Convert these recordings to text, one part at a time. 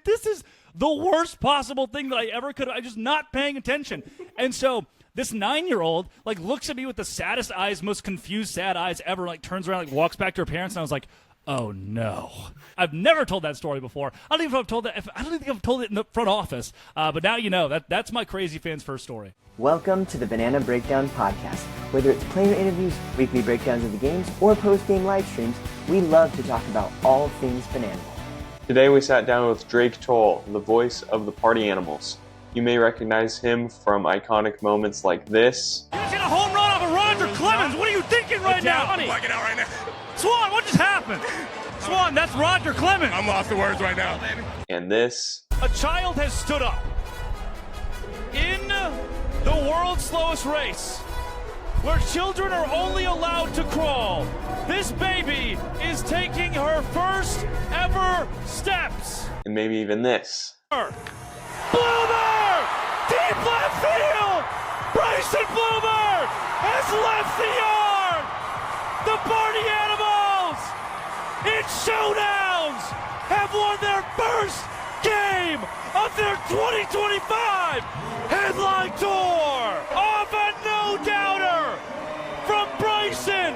this is the worst possible thing that I ever could. I'm just not paying attention. And so this 9-year-old like looks at me with the saddest eyes, most confused, sad eyes ever. Like turns around, like walks back to her parents, and I was like, oh no! I've never told that story before. I don't even know if I've told that. I don't think I've told it in the front office. But now you know that's my crazy fan's first story. Welcome to the Banana Breakdown Podcast. Whether it's player interviews, weekly breakdowns of the games, or post-game live streams, we love to talk about all things Banana Ball. Today we sat down with Drake Toll, the voice of the Party Animals. You may recognize him from iconic moments like this. You just hit a home run off of Roger Clemens. What are you thinking right now? I'm blacking out right now. Swan, what just happened? Swan, that's Roger Clemens. I'm lost for words right now. And this. A child has stood up in the world's slowest race, where children are only allowed to crawl. This baby is taking her first ever steps. And maybe even this. Bloomer! Deep left field! Bryson Bloomer has left the yard! The Party Animals in showdowns have won their first game of their 2025 headline tour! Off a no-doubter from Bryson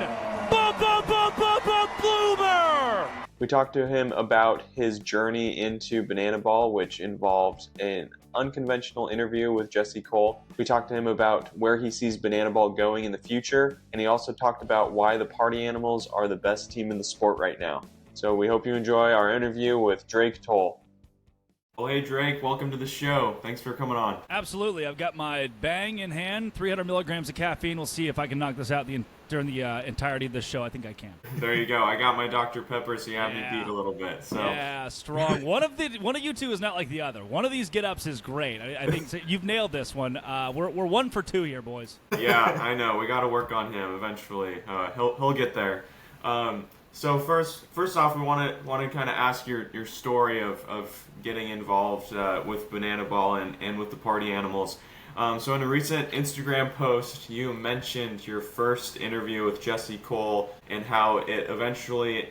Bloomer! We talked to him about his journey into Banana Ball, which involved an unconventional interview with Jesse Cole. We talked to him about where he sees Banana Ball going in the future, and he also talked about why the Party Animals are the best team in the sport right now. So we hope you enjoy our interview with Drake Toll. Well, hey Drake, welcome to the show. Thanks for coming on. Absolutely. I've got my Bang in hand, 300 milligrams of caffeine. We'll see if I can knock this out during the entirety of this show. I think I can. There you go. I got my Dr. Pepper, so you have me beat a little bit. So. Yeah, strong. One of you two is not like the other. One of these get-ups is great. I think so. You've nailed this one. We're 1 for 2 here, boys. Yeah, I know. We got to work on him eventually. He'll get there. So first off, we want to kind of ask your story of getting involved with Banana Ball and with the Party Animals. So in a recent Instagram post, you mentioned your first interview with Jesse Cole and how it eventually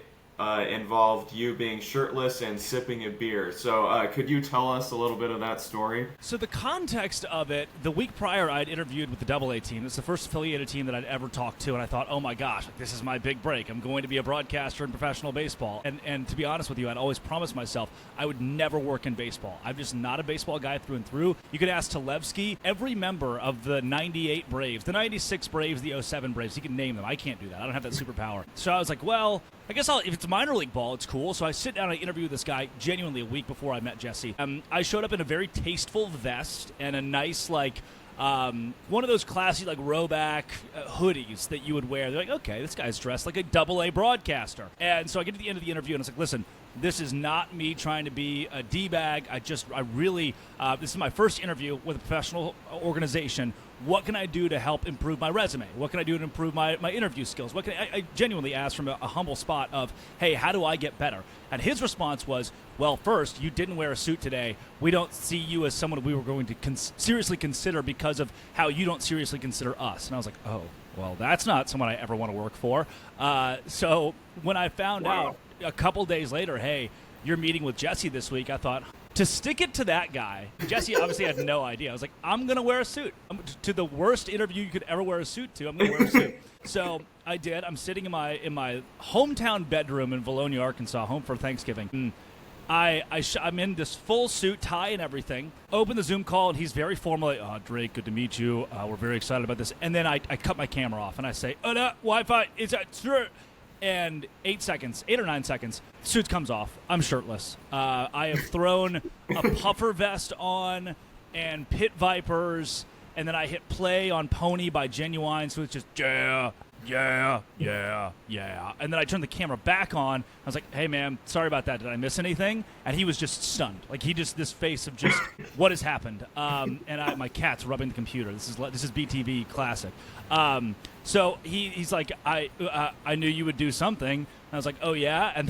involved you being shirtless and sipping a beer. So could you tell us a little bit of that story? So the context of it, the week prior I'd interviewed with the AA team. It's the first affiliated team that I'd ever talked to, and I thought, oh my gosh, this is my big break. I'm going to be a broadcaster in professional baseball. And to be honest with you, I'd always promised myself I would never work in baseball. I'm just not a baseball guy through and through. You could ask Talevsky, every member of the 98 Braves, the 96 Braves, the 07 Braves, he can name them. I can't do that. I don't have that superpower. So I was like, well, I guess if it's minor league ball, it's cool. So I sit down and I interview this guy genuinely a week before I met Jesse. I showed up in a very tasteful vest and a nice, one of those classy, rowback hoodies that you would wear. They're like, okay, this guy's dressed like a AA broadcaster. And so I get to the end of the interview and it's like, listen, this is not me trying to be a D-bag. this is my first interview with a professional organization. What can I do to help improve my resume? What can I do to improve my interview skills? What can I genuinely asked from a humble spot of, hey, how do I get better? And his response was, well, first, you didn't wear a suit today. We don't see you as someone we were going to seriously consider because of how you don't seriously consider us. And I was like, oh, well, that's not someone I ever want to work for. So when I found out a couple days later, hey, you're meeting with Jesse this week, I thought, to stick it to that guy, Jesse obviously had no idea. I was like, I'm going to wear a suit. To the worst interview you could ever wear a suit to, I'm going to wear a suit. So I did. I'm sitting in my hometown bedroom in Valonia, Arkansas, home for Thanksgiving. I'm in this full suit, tie and everything. Open the Zoom call, and he's very formal. Like, Drake, good to meet you. We're very excited about this. And then I cut my camera off, and I say, no, Wi-Fi, is that true? And 8 or 9 seconds, suit comes off. I'm shirtless. I have thrown a puffer vest on and pit vipers, and then I hit play on Pony by Genuine, so it's just, yeah. And then I turned the camera back on. I was like, hey, man, sorry about that. Did I miss anything? And he was just stunned. Like, this face of just, what has happened? And my cat's rubbing the computer. This is BTV classic. So he's like, I knew you would do something. And I was like, oh, yeah? And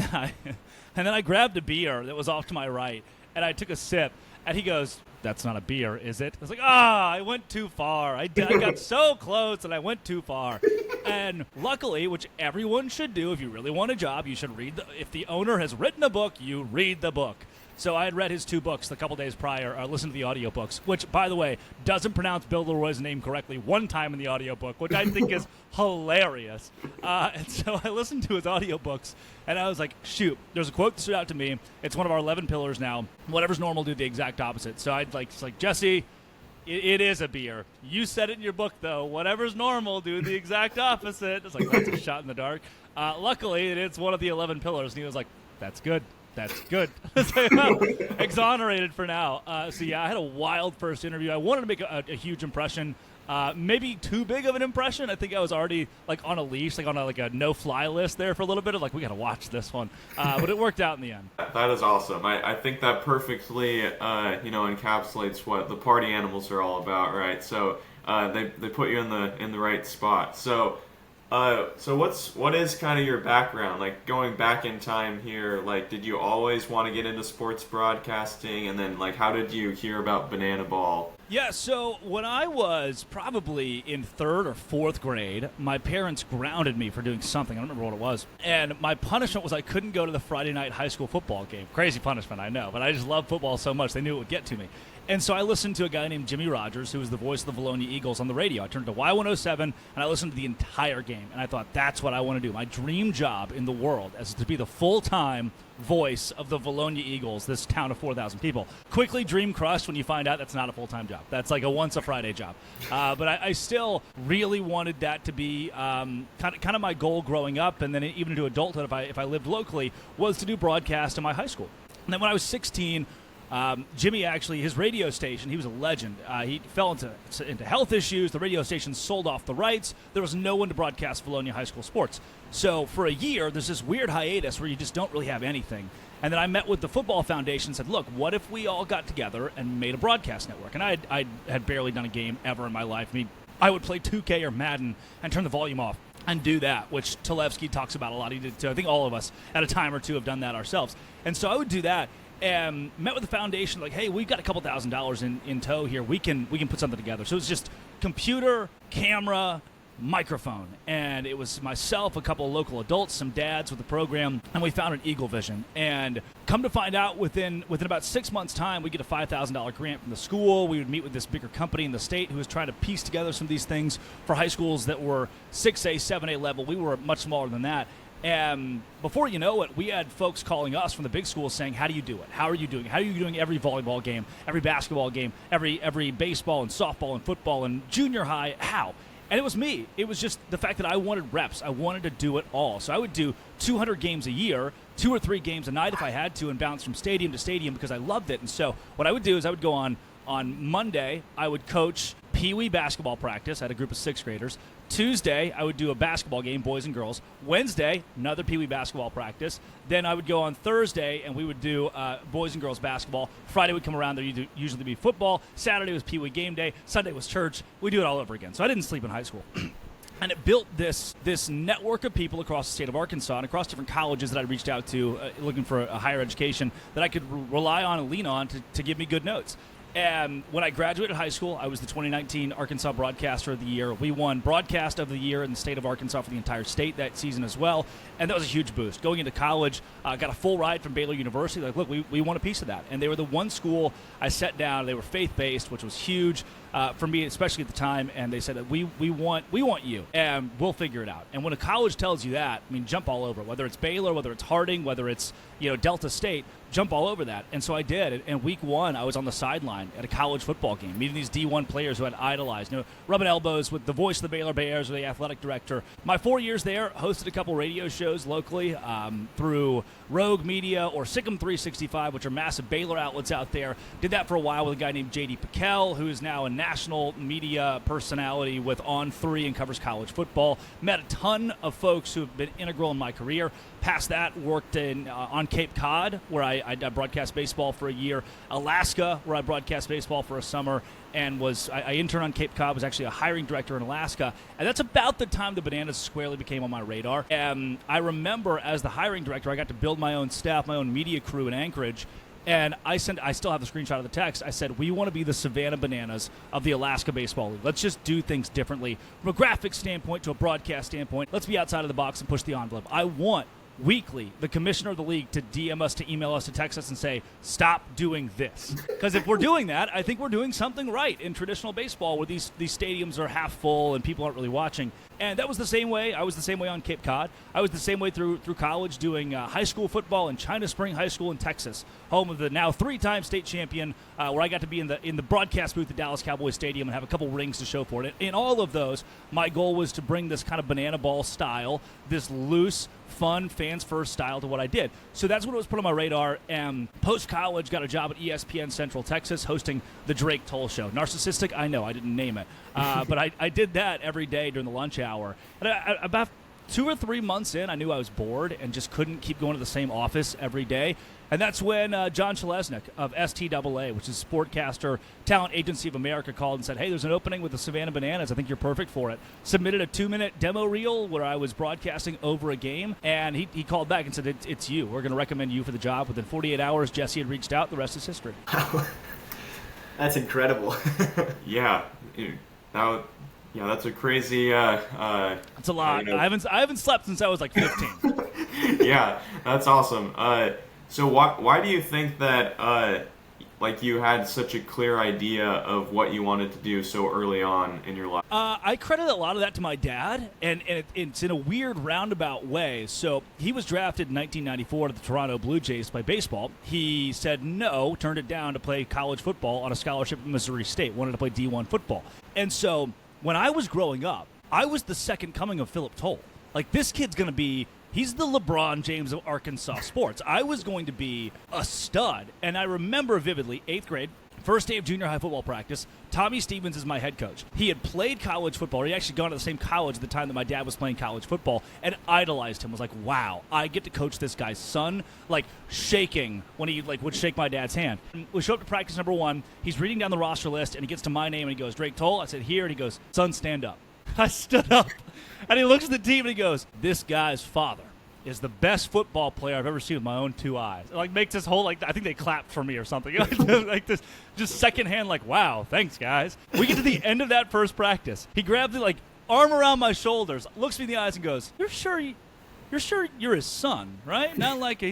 then I grabbed a beer that was off to my right, and I took a sip. And he goes, that's not a beer, is it? I was like, I went too far. I got so close, and I went too far. And luckily, which everyone should do if you really want a job, you should read if the owner has written a book, you read the book. So I had read his 2 books a couple days prior, listened to the audiobooks, which, by the way, doesn't pronounce Bill Leroy's name correctly one time in the audiobook, which I think is hilarious. And so I listened to his audiobooks, and I was like, shoot, there's a quote that stood out to me. It's one of our 11 pillars now. Whatever's normal, do the exact opposite. So I'd like, Jesse, it is a beer. You said it in your book, though. Whatever's normal, do the exact opposite. It's like, that's a shot in the dark. Luckily, it's one of the 11 pillars, and he was like, that's good. That's good. So, exonerated for now. So, yeah, I had a wild first interview. I wanted to make a huge impression. Maybe too big of an impression. I think I was already like on a leash, like on a no-fly list there for a little bit of like, we got to watch this one. But it worked out in the end. That is awesome. I think that perfectly, encapsulates what the party animals are all about, right? So they put you in the right spot. So what is kind of your background? Like going back in time here, like did you always want to get into sports broadcasting? And then like how did you hear about Banana Ball? Yeah, so when I was probably in 3rd or 4th grade, my parents grounded me for doing something. I don't remember what it was. And my punishment was I couldn't go to the Friday night high school football game. Crazy punishment, I know, but I just love football so much they knew it would get to me. And so I listened to a guy named Jimmy Rogers, who was the voice of the Bologna Eagles on the radio. I turned to Y107, and I listened to the entire game. And I thought, that's what I want to do. My dream job in the world is to be the full-time voice of the Bologna Eagles, this town of 4,000 people. Quickly dream crushed when you find out that's not a full-time job. That's like a once-a-Friday job. But I still really wanted that to be kind of my goal growing up, and then even into adulthood, if I lived locally, was to do broadcast in my high school. And then when I was 16, Jimmy actually, his radio station, he was a legend. He fell into health issues. The radio station sold off the rights. There was no one to broadcast Bologna high school sports. So for a year, there's this weird hiatus where you just don't really have anything. And then I met with the Football Foundation and said, look, what if we all got together and made a broadcast network? And I had barely done a game ever in my life. I mean, I would play 2K or Madden and turn the volume off and do that, which Talevsky talks about a lot. He did too. I think all of us at a time or two have done that ourselves. And so I would do that. And met with the foundation, like, hey, we've got a couple $1,000s in tow here. We can put something together. So it was just computer, camera, microphone. And it was myself, a couple of local adults, some dads with the program, and we founded Eagle Vision. And come to find out, within about 6 months' time, we get a $5,000 grant from the school. We would meet with this bigger company in the state who was trying to piece together some of these things for high schools that were 6A, 7A level. We were much smaller than that. And before you know it, we had folks calling us from the big schools saying, how do you do it? How are you doing it? How are you doing every volleyball game, every basketball game, every baseball and softball and football and junior high? How? And it was me. It was just the fact that I wanted reps. I wanted to do it all. So I would do 200 games a year, 2 or 3 games a night if I had to, and bounce from stadium to stadium because I loved it. And so what I would do is I would go on Monday, I would coach Pee Wee basketball practice. I had a group of 6th graders. Tuesday, I would do a basketball game, boys and girls. Wednesday, another Pee Wee basketball practice. Then I would go on Thursday, and we would do boys and girls basketball. Friday would come around. There would usually be football. Saturday was Pee Wee game day. Sunday was church. We do it all over again. So I didn't sleep in high school. And it built this network of people across the state of Arkansas and across different colleges that I reached out to looking for a higher education that I could rely on and lean on to give me good notes. And when I graduated high school, I was the 2019 Arkansas Broadcaster of the Year. We won Broadcast of the Year in the state of Arkansas for the entire state that season as well. And that was a huge boost. Going into college, got a full ride from Baylor University. Like, look, we want a piece of that. And they were the one school I sat down. They were faith-based, which was huge for me, especially at the time. And they said that we want you, and we'll figure it out. And when a college tells you that, I mean, jump all over it. Whether it's Baylor, whether it's Harding, whether it's Delta State, jump all over that. And so I did. And week 1, I was on the sideline at a college football game, meeting these D1 players who I'd idolized, rubbing elbows with the voice of the Baylor Bears or the athletic director. My 4 years there, hosted a couple radio shows locally through Rogue Media or Sikkim 365, which are massive Baylor outlets out there. Did that for a while with a guy named J.D. Piquel, who is now a national media personality with On3 and covers college football. Met a ton of folks who have been integral in my career. Past that, worked on Cape Cod, where I broadcast baseball for a year. Alaska, where I broadcast baseball for a summer. And I interned on Cape Cod, was actually a hiring director in Alaska. And that's about the time the Bananas squarely became on my radar. And I remember as the hiring director, I got to build my own staff, my own media crew in Anchorage. And I still have the screenshot of the text. I said, we want to be the Savannah Bananas of the Alaska Baseball League. Let's just do things differently. From a graphic standpoint to a broadcast standpoint, let's be outside of the box and push the envelope. I want weekly the commissioner of the league to DM us, to email us, to text us and say, stop doing this. Because if we're doing that, I think we're doing something right in traditional baseball where these stadiums are half full and people aren't really watching. And that was the same way. I was the same way on Cape Cod. I was the same way through college doing high school football in China Spring High School in Texas, home of the now 3-time state champion, where I got to be in the broadcast booth at Dallas Cowboys Stadium and have a couple rings to show for it. In all of those, my goal was to bring this kind of banana ball style, this loose, fun, fans-first style to what I did. So that's what was put on my radar. And post-college, got a job at ESPN Central Texas hosting the Drake Toll Show. Narcissistic? I know. I didn't name it. But I did that every day during the lunch hour. And about 2 or 3 months in, I knew I was bored and just couldn't keep going to the same office every day. And that's when John Chalesnik of STAA, which is Sportcaster Talent Agency of America, called and said, hey, there's an opening with the Savannah Bananas. I think you're perfect for it. Submitted a 2-minute demo reel where I was broadcasting over a game, and he called back and said, it's you. We're going to recommend you for the job. Within 48 hours, Jesse had reached out. The rest is history. That's incredible. Yeah. That's a crazy. It's a lot. I haven't slept since I was like 15. Yeah, that's awesome. So why do you think that you had such a clear idea of what you wanted to do so early on in your life? I credit a lot of that to my dad, and it's in a weird roundabout way. So he was drafted in 1994 to the Toronto Blue Jays to play baseball. He said no, turned it down to play college football on a scholarship at Missouri State, wanted to play D1 football. And so when I was growing up, I was the second coming of Philip Toll. Like, this kid's going to be... He's the LeBron James of Arkansas sports. I was going to be a stud. And I remember vividly, 8th grade, first day of junior high football practice, Tommy Stevens is my head coach. He had played college football. He actually gone to the same college at the time that my dad was playing college football, and idolized him. Was like, wow, I get to coach this guy's son. Like, shaking when he would shake my dad's hand. And we show up to practice number 1. He's reading down the roster list, and he gets to my name, and he goes, Drake Toll. I said, here. And he goes, son, stand up. I stood up, and he looks at the team, and he goes, this guy's father is the best football player I've ever seen with my own 2 eyes. It makes this whole, I think they clapped for me or something. Like this, just secondhand, wow, thanks, guys. We get to the end of that first practice. He grabs the, arm around my shoulders, looks me in the eyes and goes, you're sure you're his son, right? He's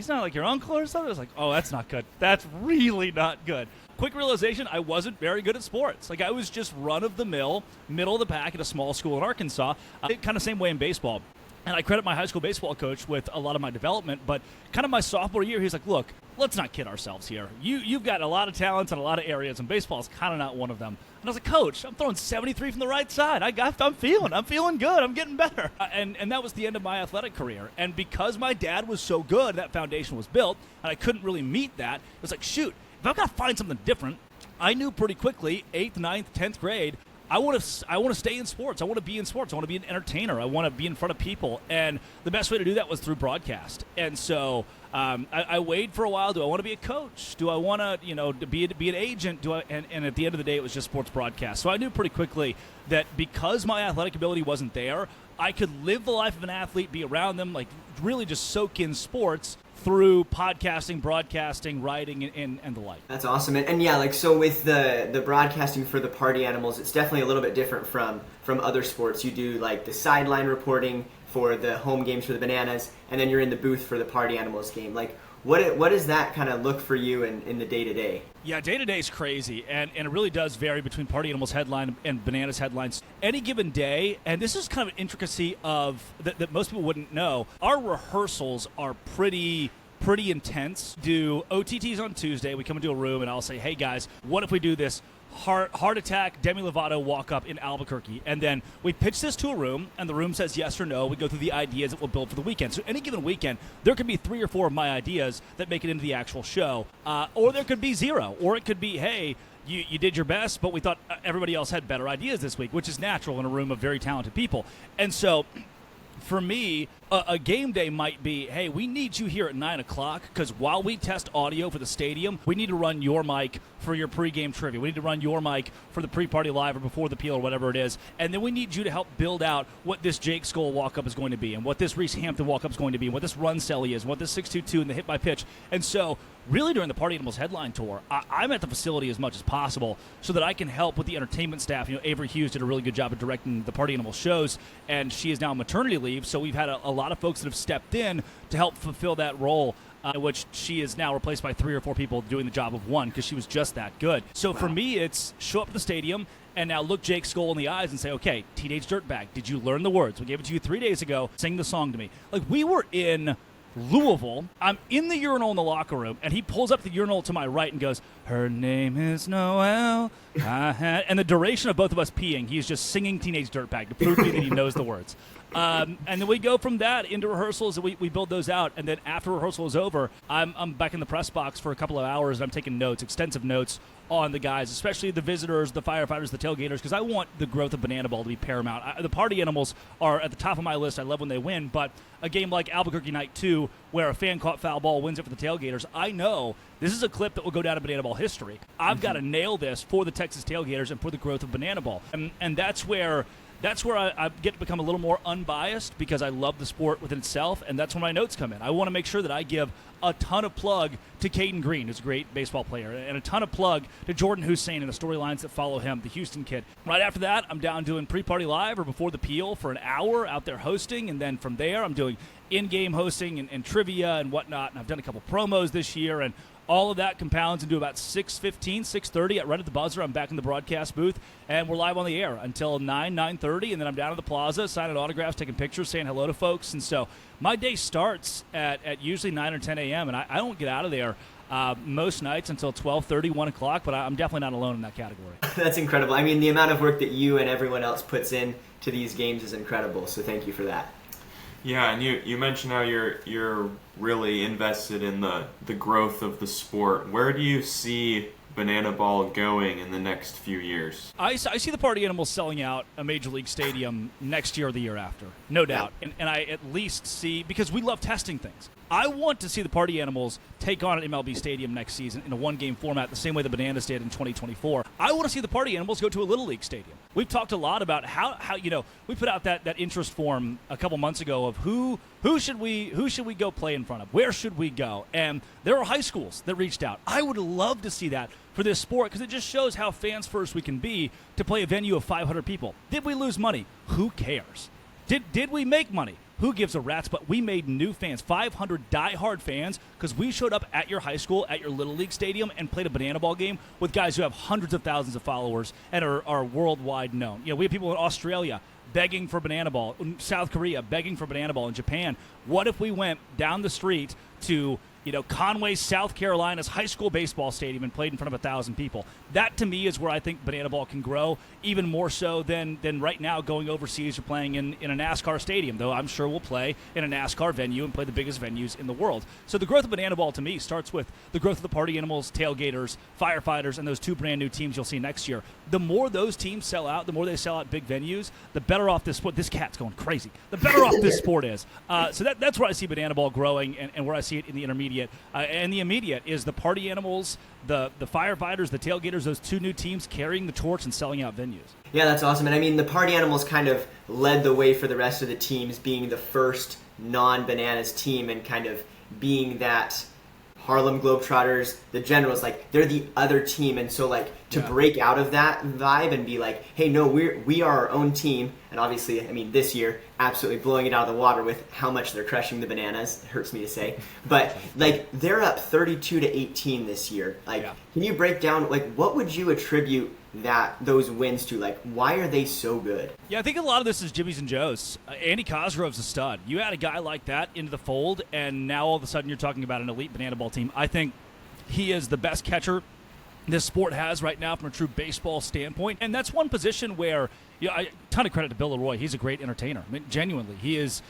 not like your uncle or something? I was like, oh, that's not good. That's really not good. Quick realization, I wasn't very good at sports. I was just run-of-the-mill, middle of the pack at a small school in Arkansas. Kind of same way in baseball. And I credit my high school baseball coach with a lot of my development, but kind of my sophomore year, he's like, look, let's not kid ourselves here. You've got a lot of talents in a lot of areas, and baseball is kind of not one of them. And I was like, coach, I'm throwing 73 from the right side. I'm feeling good. I'm getting better. And that was the end of my athletic career. And because my dad was so good, that foundation was built, and I couldn't really meet that. It was like, shoot, if I've got to find something different, I knew pretty quickly, 8th, 9th, 10th grade, I want to stay in sports. I want to be in sports. I want to be an entertainer. I want to be in front of people. And the best way to do that was through broadcast. And so I weighed for a while. Do I want to be a coach? Do I want to, be an agent? And at the end of the day, it was just sports broadcast. So I knew pretty quickly that because my athletic ability wasn't there, I could live the life of an athlete, be around them, really just soak in sports through podcasting, broadcasting, writing, and the like. That's awesome. And yeah, so with the broadcasting for the Party Animals, it's definitely a little bit different from other sports. You do the sideline reporting for the home games for the Bananas, and then you're in the booth for the Party Animals game. What does that kind of look for you in the day-to-day? Yeah, day-to-day is crazy, and it really does vary between Party Animals headline and Bananas headlines. Any given day, and this is kind of an intricacy of that most people wouldn't know, our rehearsals are pretty intense. Do OTTs on Tuesday. We come into a room, and I'll say, hey, guys, what if we do this heart attack, Demi Lovato walk-up in Albuquerque? And then we pitch this to a room, and the room says yes or no. We go through the ideas that we'll build for the weekend. So any given weekend, there could be 3 or 4 of my ideas that make it into the actual show. Or there could be 0. Or it could be, hey, you did your best, but we thought everybody else had better ideas this week, which is natural in a room of very talented people. And so for me, a game day might be, hey, we need you here at 9 o'clock because while we test audio for the stadium, we need to run your mic for your pregame trivia. We need to run your mic for the pre-party live or before the peel or whatever it is. And then we need you to help build out what this Jake Skoll walk-up is going to be and what this Reese Hampton walk-up is going to be and what this run celly is and what this 622 and the hit by pitch. And so really during the Party Animals headline tour, I'm at the facility as much as possible so that I can help with the entertainment staff. Avery Hughes did a really good job of directing the Party Animals shows, and she is now on maternity leave, so we've had a lot of folks that have stepped in to help fulfill that role, which she is now replaced by 3 or 4 people doing the job of one because she was just that good. So for me, it's show up to the stadium and now look Jake Skoll in the eyes and say, okay, Teenage Dirtbag, did you learn the words? We gave it to you 3 days ago. Sing the song to me. Like, we were in Louisville. I'm in the urinal in the locker room, and he pulls up the urinal to my right and goes, her name is Noelle. And the duration of both of us peeing, he's just singing Teenage Dirtbag to prove to me that he knows the words. And then we go from that into rehearsals, and we build those out. And then after rehearsal is over, I'm back in the press box for a couple of hours, and I'm taking notes, extensive notes on the guys, especially the visitors, the firefighters, the tailgaters, because I want the growth of Banana Ball to be paramount. The Party Animals are at the top of my list. I love when they win, but a game like Albuquerque Night 2, where a fan caught foul ball wins it for the tailgaters, I know this is a clip that will go down in Banana Ball history. I've got to nail this for the Texas tailgaters and for the growth of Banana Ball. And that's where I get to become a little more unbiased because I love the sport within itself, and that's where my notes come in. I want to make sure that I give a ton of plug to Caden Green, who's a great baseball player, and a ton of plug to Jordan Hussein and the storylines that follow him, the Houston kid. Right after that, I'm down doing pre-party live or before the peel for an hour out there hosting, and then from there I'm doing in-game hosting and trivia and whatnot, and I've done a couple promos this year, and all of that compounds into about 6:15, 6:30 right at the buzzer. I'm back in the broadcast booth, and we're live on the air until 9:30, and then I'm down at the plaza signing autographs, taking pictures, saying hello to folks. And so my day starts at usually 9 or 10 a.m., and I don't get out of there most nights until 12:30, 1 o'clock, but I'm definitely not alone in that category. That's incredible. I mean, the amount of work that you and everyone else puts in to these games is incredible, so thank you for that. Yeah, and you mentioned how you're really invested in the growth of the sport. Where do you see Banana Ball going in the next few years? I see the Party Animals selling out a Major League Stadium next year or the year after, no doubt. Yeah. And I at least see, because we love testing things, I want to see the Party Animals take on an MLB Stadium next season in a one-game format the same way the Bananas did in 2024. I want to see the Party Animals go to a Little League Stadium. We've talked a lot about how we put out that interest form a couple months ago of who should we go play in front of? Where should we go? And there are high schools that reached out. I would love to see that for this sport because it just shows how fans first we can be to play a venue of 500 people. Did we lose money? Who cares? Did we make money? Who gives a rat's? But we made new fans, 500 diehard fans, because we showed up at your high school, at your Little League Stadium, and played a Banana Ball game with guys who have hundreds of thousands of followers and are worldwide known. We have people in Australia begging for Banana Ball, in South Korea begging for Banana Ball, in Japan. What if we went down the street to Conway, South Carolina's high school baseball stadium and played in front of 1,000 people? That, to me, is where I think Banana Ball can grow, even more so than right now going overseas or playing in a NASCAR stadium, though I'm sure we'll play in a NASCAR venue and play the biggest venues in the world. So the growth of Banana Ball, to me, starts with the growth of the Party Animals, tailgaters, firefighters, and those 2 brand new teams you'll see next year. The more those teams sell out, the more they sell out big venues, the better off this sport. This cat's going crazy. The better off this sport is. So that's where I see Banana Ball growing and where I see it in the intermediate. And the immediate is the Party Animals, the firefighters, the tailgaters, those 2 new teams carrying the torch and selling out venues. Yeah, that's awesome. And I mean, the Party Animals kind of led the way for the rest of the teams, being the first non-Bananas team and kind of being that Harlem Globetrotters, the Generals, like they're the other team. And so like to break out of that vibe and be like, hey, no, we are our own team. And obviously, I mean, this year, absolutely blowing it out of the water with how much they're crushing the Bananas. It hurts me to say. But like they're up 32-18 this year. Like, Can you break down, like, what would you attribute those wins to? Like, why are they so good? Yeah, I think a lot of this is Jimmy's and Joe's. Andy Cosgrove's a stud. You add a guy like that into the fold, and now all of a sudden you're talking about an elite Banana Ball team. I think he is the best catcher this sport has right now from a true baseball standpoint, and that's one position where a ton of credit to Bill Leroy. He's a great entertainer. I mean, genuinely, he is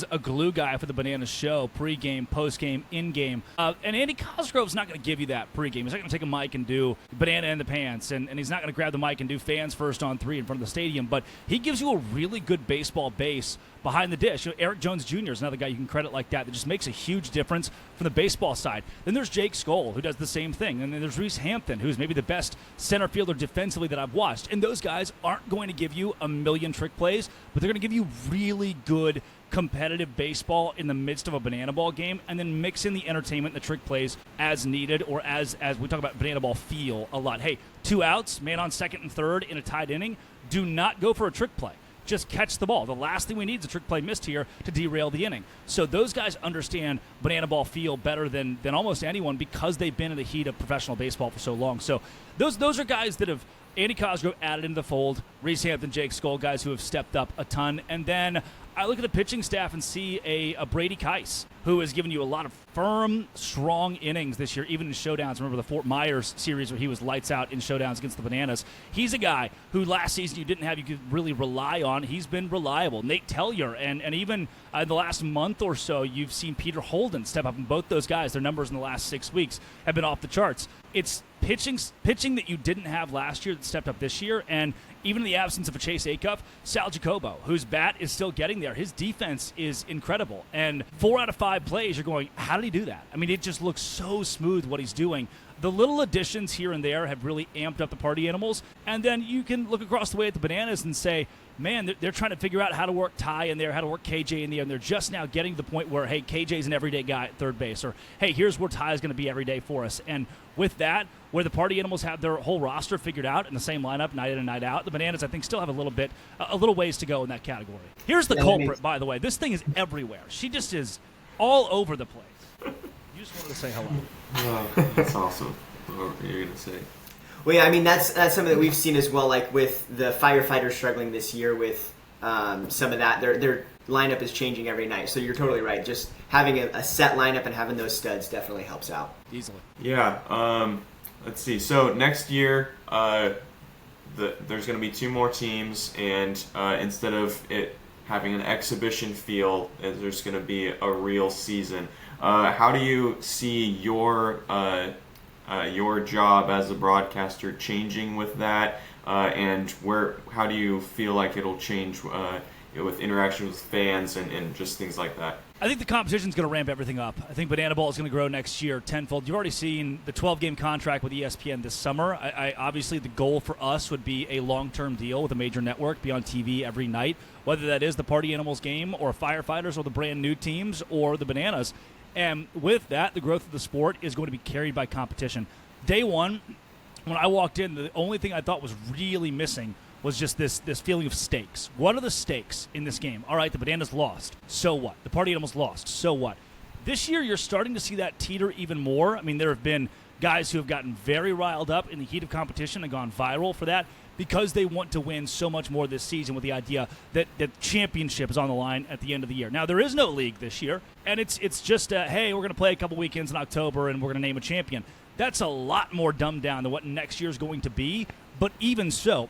a glue guy for the Bananas show, pregame, postgame, in-game. And Andy Cosgrove's not going to give you that pregame. He's not going to take a mic and do Banana in the Pants, and he's not going to grab the mic and do fans first on 3 in front of the stadium. But he gives you a really good baseball base behind the dish. Eric Jones Jr. is another guy you can credit like that just makes a huge difference from the baseball side. Then there's Jake Skoll, who does the same thing. And then there's Reese Hampton, who's maybe the best center fielder defensively that I've watched. And those guys aren't going to give you a million trick plays, but they're going to give you really good competitive baseball in the midst of a banana ball game, and then mix in the entertainment and the trick plays as needed, or as we talk about banana ball feel a lot. Hey, 2 outs, man on second and third in a tied inning, do not go for a trick play. Just catch the ball. The last thing we need is a trick play missed here to derail the inning. So those guys understand banana ball feel better than almost anyone because they've been in the heat of professional baseball for so long. So those are guys that have Andy Cosgrove added into the fold, Reese Hampton, Jake Skoll, guys who have stepped up a ton. And then I look at the pitching staff and see a Brady Keiss, who has given you a lot of firm, strong innings this year, even in showdowns. Remember the Fort Myers series where he was lights out in showdowns against the Bananas. He's a guy who last season you could really rely on. He's been reliable. Nate Tellier, and even in the last month or so, you've seen Peter Holden step up, and both those guys, their numbers in the last 6 weeks have been off the charts. It's pitching that you didn't have last year that stepped up this year, and even in the absence of a Chase Acuff, Sal Jacobo, whose bat is still getting there. His defense is incredible, and 4 out of 5 plays, you're going, how did he do that? I mean, it just looks so smooth what he's doing. The little additions here and there have really amped up the party animals, and then you can look across the way at the Bananas and say, man, they're trying to figure out how to work Ty in there, how to work KJ in there, and they're just now getting to the point where, hey, KJ's an everyday guy at third base, or, hey, here's where Ty is going to be every day for us. And with that, where the party animals have their whole roster figured out in the same lineup night in and night out, the Bananas, I think, still have a little ways to go in that category. Here's the culprit, by the way. This thing is everywhere. She just is all over the place. You just wanted to say hello. Oh, that's awesome. What were you going to say? Well, yeah, I mean, that's something that we've seen as well, like with the firefighters struggling this year with some of that. Their lineup is changing every night. So you're totally right. Just having a set lineup and having those studs definitely helps out. Easily. Yeah. Let's see. So next year, there's going to be 2 more teams, and instead of it having an exhibition feel, there's going to be a real season. How do you see your job as a broadcaster changing with that, and how do you feel like it'll change with interaction with fans and just things like that? I think the competition is going to ramp everything up. I think Banana Ball is going to grow next year tenfold. You've already seen the 12-game contract with ESPN this summer. I obviously, the goal for us would be a long-term deal with a major network, be on TV every night, whether that is the Party Animals game or Firefighters or the brand new teams or the Bananas. And with that, the growth of the sport is going to be carried by competition. Day one, when I walked in, the only thing I thought was really missing was just this feeling of stakes. What are the stakes in this game? All right, the Bananas lost. So what? The Party Animals lost. So what? This year, you're starting to see that teeter even more. I mean, there have been guys who have gotten very riled up in the heat of competition and gone viral for that because they want to win so much more this season with the idea that the championship is on the line at the end of the year. Now, there is no league this year, and it's just, hey, we're going to play a couple weekends in October, and we're going to name a champion. That's a lot more dumbed down than what next year is going to be, but even so,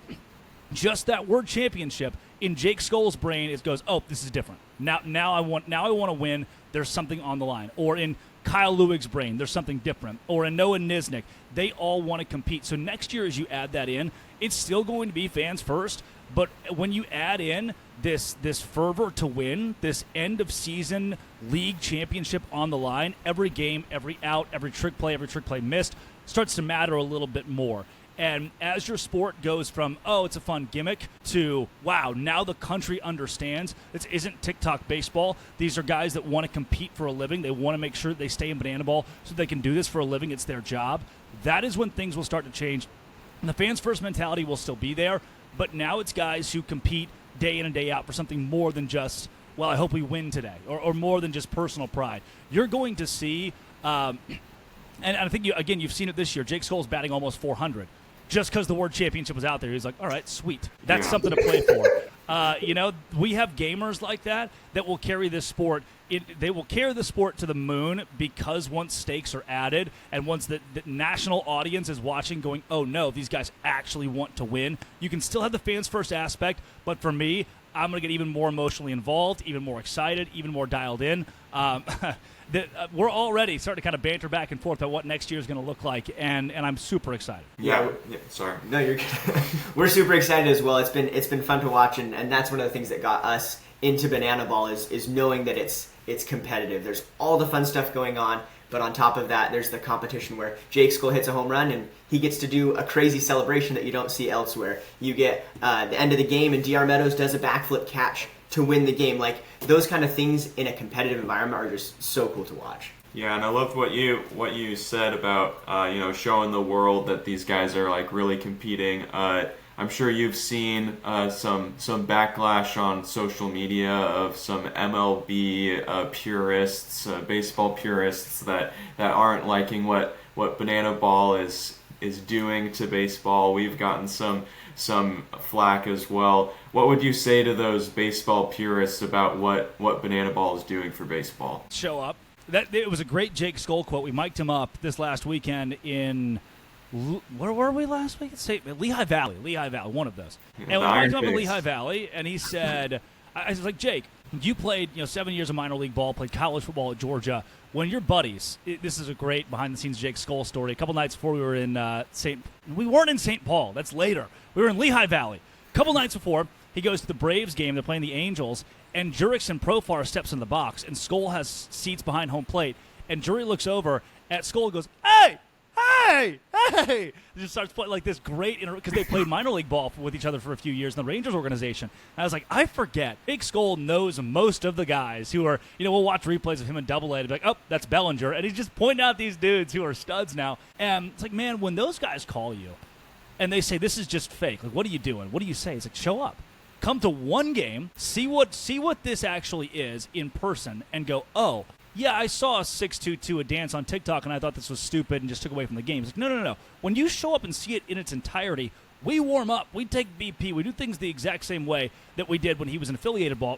just that word championship in Jake Skoll's brain, it goes, oh, this is different. Now I want to win. There's something on the line. Or in Kyle Lewig's brain, there's something different. Or in Noah Niznik, they all want to compete. So next year, as you add that in, it's still going to be fans first. But when you add in this fervor to win, this end of season league championship on the line, every game, every out, every trick play missed starts to matter a little bit more. And as your sport goes from, oh, it's a fun gimmick, to, wow, now the country understands this isn't TikTok baseball. These are guys that want to compete for a living. They want to make sure that they stay in Banana Ball so they can do this for a living. It's their job. That is when things will start to change. And the fans first mentality will still be there, but now it's guys who compete day in and day out for something more than just, well, I hope we win today, or more than just personal pride. You're going to see, and I think, you've seen it this year. Jake Skoll's batting almost 400. Just because the word championship was out there, he's like, all right, sweet. That's something to play for. We have gamers like that will carry this sport. They will carry the sport to the moon because once stakes are added and once the national audience is watching going, oh, no, these guys actually want to win. You can still have the fans first aspect, but for me, I'm going to get even more emotionally involved, even more excited, even more dialed in. We're already starting to kind of banter back and forth about what next year is going to look like, and I'm super excited. Yeah, sorry. No, you're good. We're super excited as well. It's been fun to watch, and that's one of the things that got us into Banana Ball is knowing that it's competitive. There's all the fun stuff going on, but on top of that, there's the competition where Jake Skoll hits a home run and he gets to do a crazy celebration that you don't see elsewhere. You get the end of the game and DR Meadows does a backflip catch to win the game. Like, those kind of things in a competitive environment are just so cool to watch. Yeah, and I loved what you said about showing the world that these guys are like really competing. I'm sure you've seen some backlash on social media of some MLB purists, baseball purists that aren't liking what Banana Ball is doing to baseball. We've gotten some flack as well. What would you say to those baseball purists about what Banana Ball is doing for baseball? Show up. It was a great Jake Skoll quote. We mic'd him up this last weekend in, where were we last week? Lehigh Valley, one of those. And we mic'd him up in Lehigh Valley, and he said, I was like, Jake, you played 7 years of minor league ball, played college football at Georgia. When your buddies, this is a great behind-the-scenes Jake Skoll story. A couple nights before we were in we weren't in St. Paul. That's later. We were in Lehigh Valley. A couple nights before, he goes to the Braves game. They're playing the Angels, and Jurickson Profar steps in the box, and Skoll has seats behind home plate. And Jury looks over at Skoll and goes, hey! He just starts playing like this great, because they played minor league ball with each other for a few years in the Rangers organization. And I was like, I forget. Big Skoll knows most of the guys who are, we'll watch replays of him in Double-A and be like, oh, that's Bellinger. And he's just pointing out these dudes who are studs now. And it's like, man, when those guys call you and they say this is just fake, like, what are you doing? What do you say? It's like, show up. Come to one game, see what this actually is in person, and go, oh, yeah, I saw a 622 a dance on TikTok, and I thought this was stupid and just took away from the game. It's like, no. When you show up and see it in its entirety, we warm up, we take BP, we do things the exact same way that we did when he was in affiliated ball,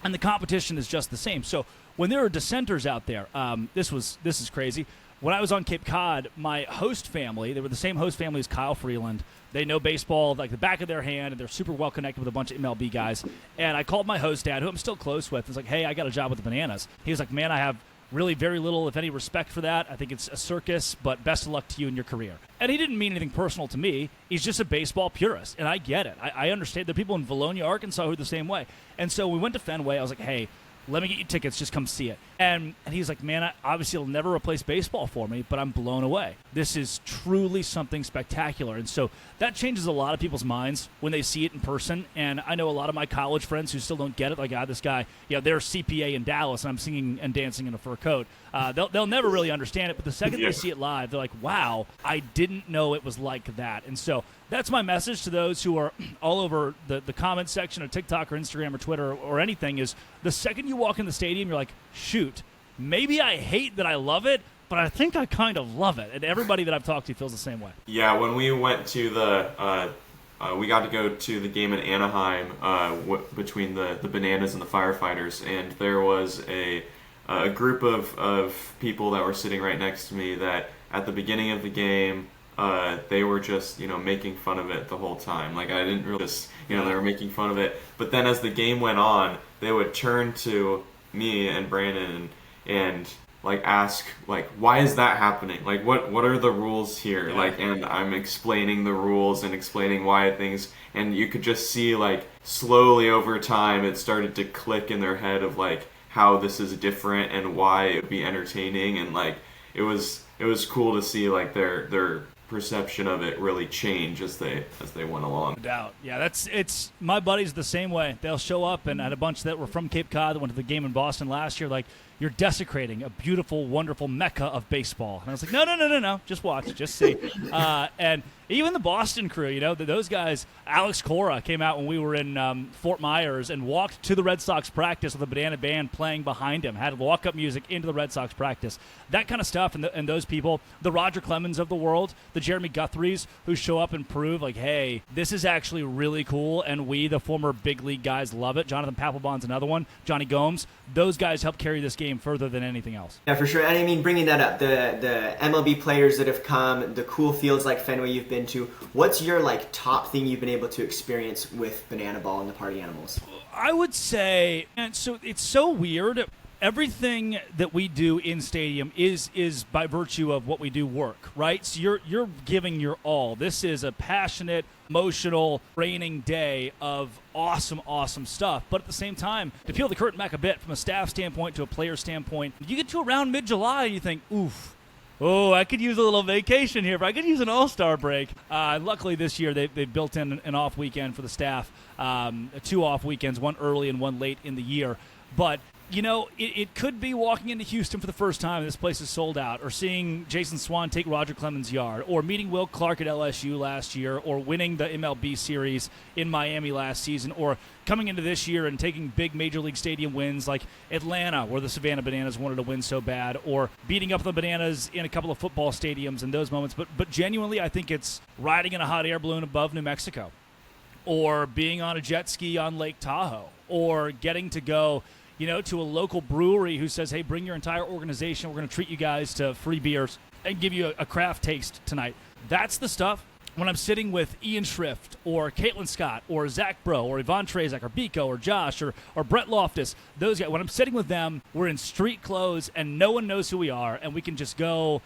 and the competition is just the same. So when there are dissenters out there, this is crazy. When I was on Cape Cod, my host family, they were the same host family as Kyle Freeland. They know baseball like the back of their hand, and they're super well connected with a bunch of MLB guys. And I called my host dad, who I'm still close with. It's like, hey, I got a job with the Bananas. He was like, man, I have really very little, if any, respect for that. I think it's a circus, but best of luck to you in your career. And he didn't mean anything personal to me. He's just a baseball purist, and I get it. I understand. There are people in Valonia, Arkansas who are the same way. And so we went to Fenway. I was like, hey, let me get you tickets. Just come see it. And he's like, man, obviously it'll never replace baseball for me, but I'm blown away. This is truly something spectacular. And so that changes a lot of people's minds when they see it in person. And I know a lot of my college friends who still don't get it. Like, this guy, they're CPA in Dallas, and I'm singing and dancing in a fur coat. They'll never really understand it. But the second they see it live, they're like, wow, I didn't know it was like that. And so that's my message to those who are all over the comment section of TikTok or Instagram or Twitter or anything is the second you walk in the stadium, you're like, shoot, maybe I hate that I love it, but I think I kind of love it. And everybody that I've talked to feels the same way. Yeah, when we went to we got to go to the game in Anaheim between the Bananas and the Firefighters, and there was a group of people that were sitting right next to me that at the beginning of the game, they were just, making fun of it the whole time. Like, I didn't really just, they were making fun of it. But then as the game went on, they would turn to me and Brandon and like ask, like, why is that happening? Like, what are the rules here? Yeah. Like, and I'm explaining the rules and explaining why things, and you could just see, like, slowly over time it started to click in their head of like how this is different and why it would be entertaining, and like it was cool to see like their perception of it really change as they went along. No doubt. Yeah, it's my buddies the same way. They'll show up, and I had a bunch that were from Cape Cod that went to the game in Boston last year, like, you're desecrating a beautiful, wonderful mecca of baseball. And I was like, no, just watch, just see. And even the Boston crew, those guys, Alex Cora came out when we were in Fort Myers and walked to the Red Sox practice with a Banana Band playing behind him, had walk-up music into the Red Sox practice. That kind of stuff, and those people, the Roger Clemens of the world, the Jeremy Guthries, who show up and prove, like, hey, this is actually really cool, and we, the former big league guys, love it. Jonathan Papelbon's another one. Johnny Gomes. Those guys help carry this game further than anything else. Yeah, for sure. And I mean, bringing that up, the MLB players that have come, the cool fields like Fenway you've been to, what's your like top thing you've been able to experience with Banana Ball and the Party Animals? I would say, and so it's so weird. Everything that we do in stadium is by virtue of what we do work, right? So you're giving your all. This is a passionate, emotional, raining day of awesome stuff. But at the same time, to peel the curtain back a bit from a staff standpoint to a player standpoint, you get to around mid-July and you think, oof, oh, I could use a little vacation here, but I could use an all-star break. Luckily this year they've built in an off weekend for the staff, 2 off weekends, one early and one late in the year. But it could be walking into Houston for the first time and this place is sold out, or seeing Jason Swan take Roger Clemens' yard, or meeting Will Clark at LSU last year, or winning the MLB series in Miami last season, or coming into this year and taking big Major League Stadium wins like Atlanta, where the Savannah Bananas wanted to win so bad, or beating up the Bananas in a couple of football stadiums in those moments. But genuinely, I think it's riding in a hot air balloon above New Mexico, or being on a jet ski on Lake Tahoe, or getting to go to a local brewery who says, hey, bring your entire organization. We're going to treat you guys to free beers and give you a craft taste tonight. That's the stuff. When I'm sitting with Ian Schrift or Caitlin Scott or Zach Bro or Yvonne Trezak or Biko or Josh or Brett Loftus, those guys, when I'm sitting with them, we're in street clothes and no one knows who we are, and we can just go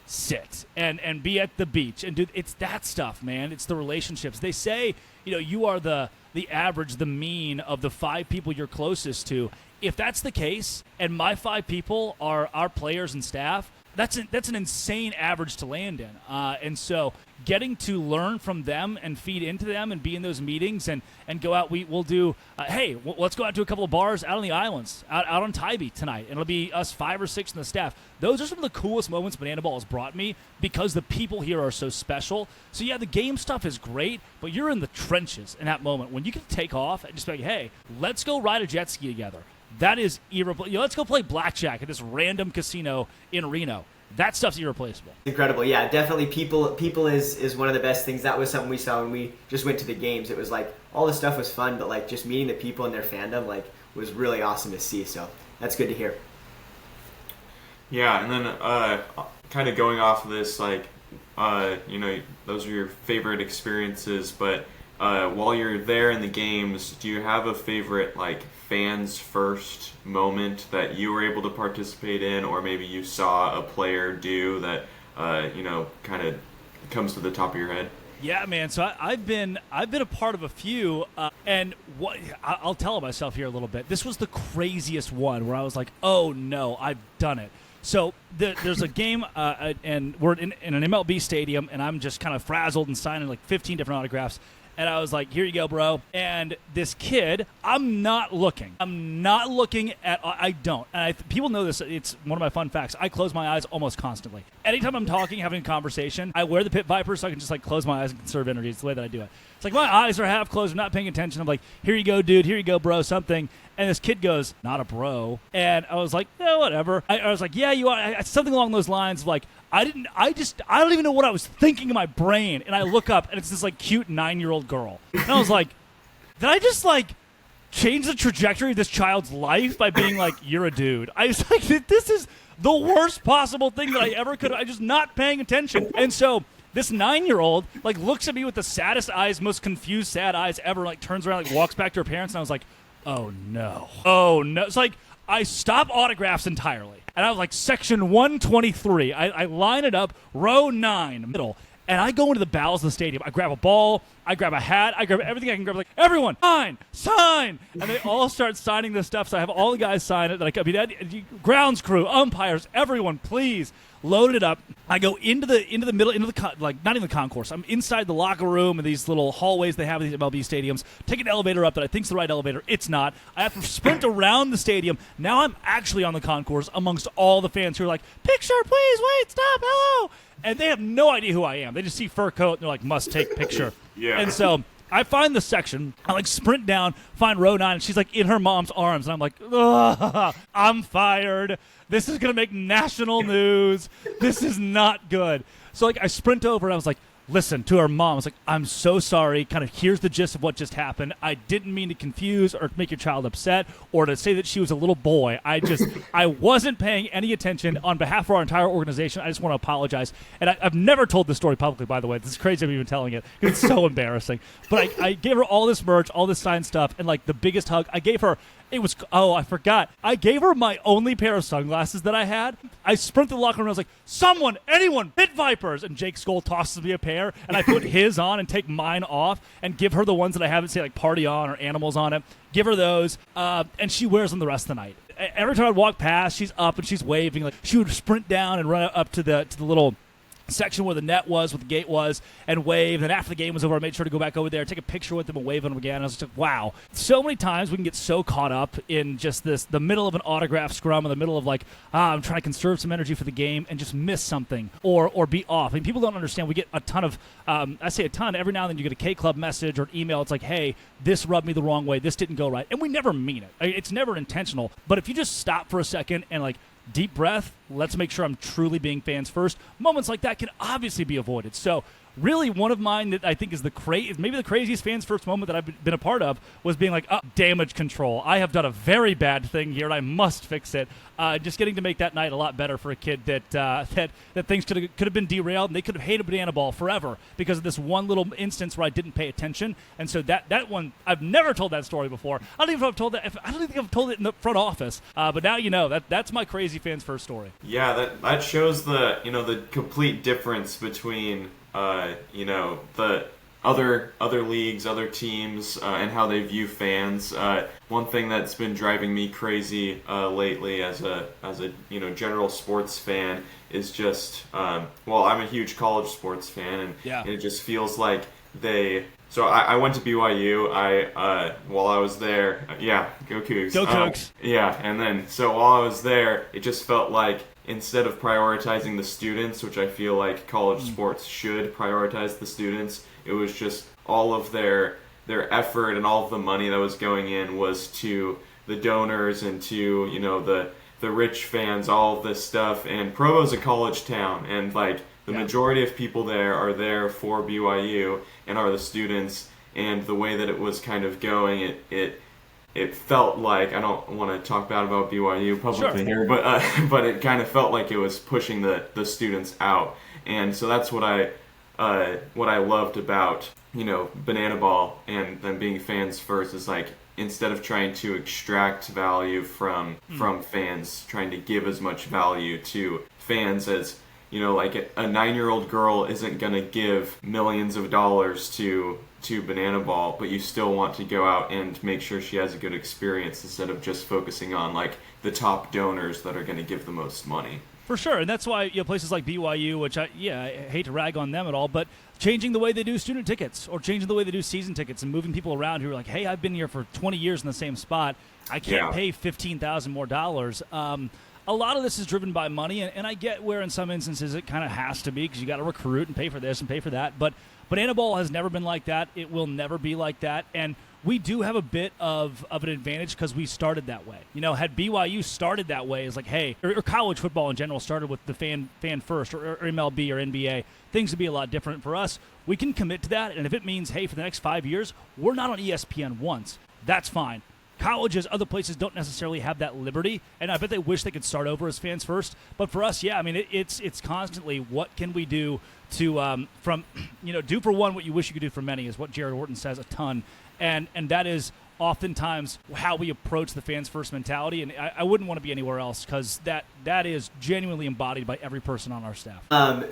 sit and be at the beach. And it's that stuff, man. It's the relationships. They say, you are the average, the mean of the 5 people you're closest to. If that's the case, and my 5 people are our players and staff, that's an insane average to land in. And so getting to learn from them and feed into them and be in those meetings and go out, we'll do, let's go out to a couple of bars out on the islands, out on Tybee tonight. And it'll be us 5 or 6 in the staff. Those are some of the coolest moments Banana Ball has brought me because the people here are so special. So yeah, the game stuff is great, but you're in the trenches in that moment when you can take off and just be like, hey, let's go ride a jet ski together. That is irreplaceable. Let's go play blackjack at this random casino in Reno. That stuff's irreplaceable. Incredible. Yeah, definitely people is one of the best things. That was something we saw when we just went to the games. It was like all the stuff was fun, but like just meeting the people and their fandom was really awesome to see. So that's good to hear. Yeah, and then kind of going off of this, those are your favorite experiences, but while you're there in the games, do you have a favorite fans first moment that you were able to participate in, or maybe you saw a player do that kind of comes to the top of your head? Yeah, man. So I've been a part of a few, and I'll tell myself here a little bit. This was the craziest one where I was like, oh no, I've done it. So there's a game, and we're in an MLB stadium, and I'm just kind of frazzled and signing 15 different autographs. And I was like, here you go, bro. And this kid, I'm not looking at, I don't. And people know this, it's one of my fun facts. I close my eyes almost constantly. Anytime I'm talking, having a conversation, I wear the Pit Viper so I can just close my eyes and conserve energy. It's the way that I do it. It's like my eyes are half closed, I'm not paying attention. I'm like, here you go, dude, here you go, bro, something. And this kid goes, not a bro. And I was like, yeah, whatever. I was like, yeah, you are. Something along those lines of I don't even know what I was thinking in my brain. And I look up, and it's this cute 9-year-old girl. And I was like, did I just change the trajectory of this child's life by being you're a dude? I was like, this is the worst possible thing that I ever could. I just not paying attention. And so this 9-year-old looks at me with the saddest eyes, most confused, sad eyes ever. Turns around, walks back to her parents, and I was like, oh no. It's I stop autographs entirely. And I was section 123. I line it up, row 9, middle. And I go into the bowels of the stadium. I grab a ball. I grab a hat. I grab everything I can grab. Everyone, sign. And they all start signing this stuff. So I have all the guys sign it. Grounds crew, umpires, everyone, please. Loaded it up. I go into the middle, not in the concourse. I'm inside the locker room and these little hallways they have in these MLB stadiums. Take an elevator up that I think's the right elevator. It's not. I have to sprint around the stadium. Now I'm actually on the concourse amongst all the fans who are picture, please, wait, stop, hello. And they have no idea who I am. They just see fur coat and they're must take picture. Yeah. And so I find the section. I sprint down, find row 9, and she's in her mom's arms. And I'm ugh, I'm fired. This is going to make national news. This is not good. So I sprint over and I was listen to her mom. I was I'm so sorry. Kind of here's the gist of what just happened. I didn't mean to confuse or make your child upset or to say that she was a little boy. I wasn't paying any attention. On behalf of our entire organization, I just want to apologize. And I've never told this story publicly, by the way. This is crazy I'm even telling it. It's so embarrassing. But I gave her all this merch, all this signed stuff, and the biggest hug. I gave her, I forgot. I gave her my only pair of sunglasses that I had. I sprint through the locker room and I was someone, anyone, Pit Vipers. And Jake Skoll tosses me a pair, and I put his on and take mine off and give her the ones that I have that say Party On or Animals on it. Give her those, and she wears them the rest of the night. every time I'd walk past, she's up and she's waving. Like, she would sprint down and run up to the little section where the net was, where the gate was, and wave. And after the game was over, I made sure to go back over there, take a picture with them and wave at them again. I was just like, wow. So many times we can get so caught up in just the middle of an autograph scrum, in the middle of like, I'm trying to conserve some energy for the game, and just miss something or be off. I mean, people don't understand. We get a ton of, I say a ton, every now and then you get a K-Club message or an email. It's like, hey, this rubbed me the wrong way. This didn't go right. And we never mean it. It's never intentional. But if you just stop for a second and like, deep breath, let's make sure I'm truly being fans first. Moments like that can obviously be avoided. So really one of mine that I think is maybe the craziest fans first moment that I've been a part of was being like, damage control. I have done a very bad thing here and I must fix it. Just getting to make that night a lot better for a kid that things could have been derailed and they could have hated banana ball forever because of this one little instance where I didn't pay attention. And so that one, I've never told that story before. I don't even know if I've told that. I don't think I've told it in the front office. But now you know that's my crazy fans first story. Yeah, that shows the complete difference between the other leagues, other teams, and how they view fans. One thing that's been driving me crazy lately as a general sports fan is just I'm a huge college sports fan, and it just feels like So I went to BYU. While I was there, go Cougs. Go Cougs. And then so while I was there, it just felt like instead of prioritizing the students, which I feel like college sports should prioritize the students, it was just all of their effort and all of the money that was going in was to the donors and to the rich fans, all of this stuff. And Provo's a college town, and like the majority of people there are there for BYU and are the students. And the way that it was kind of going, it felt like, I don't want to talk bad about BYU publicly here, but it kind of felt like it was pushing the students out. And so that's what I loved about banana ball and them being fans first, is like, instead of trying to extract value from fans, trying to give as much value to fans as like a 9-year-old girl isn't gonna give millions of dollars to banana ball, but you still want to go out and make sure she has a good experience instead of just focusing on like the top donors that are going to give the most money. For sure, and that's why places like BYU, which I hate to rag on them at all, but changing the way they do student tickets or changing the way they do season tickets and moving people around who are like, hey, I've been here for 20 years in the same spot. I can't pay $15,000 more dollars. A lot of this is driven by money, and I get where in some instances it kind of has to be because you got to recruit and pay for this and pay for that. But banana ball has never been like that. It will never be like that. And we do have a bit of an advantage because we started that way. Had BYU started that way, it's like, hey, or college football in general started with the fan first, or MLB or NBA, things would be a lot different. For us, we can commit to that, and if it means, hey, for the next 5 years, we're not on ESPN once, that's fine. Colleges, other places don't necessarily have that liberty, and I bet they wish they could start over as fans first. But for us, it's constantly what can we do to do for one what you wish you could do for many, is what Jared Horton says a ton, and that is oftentimes how we approach the fans first mentality. And I wouldn't want to be anywhere else because that is genuinely embodied by every person on our staff.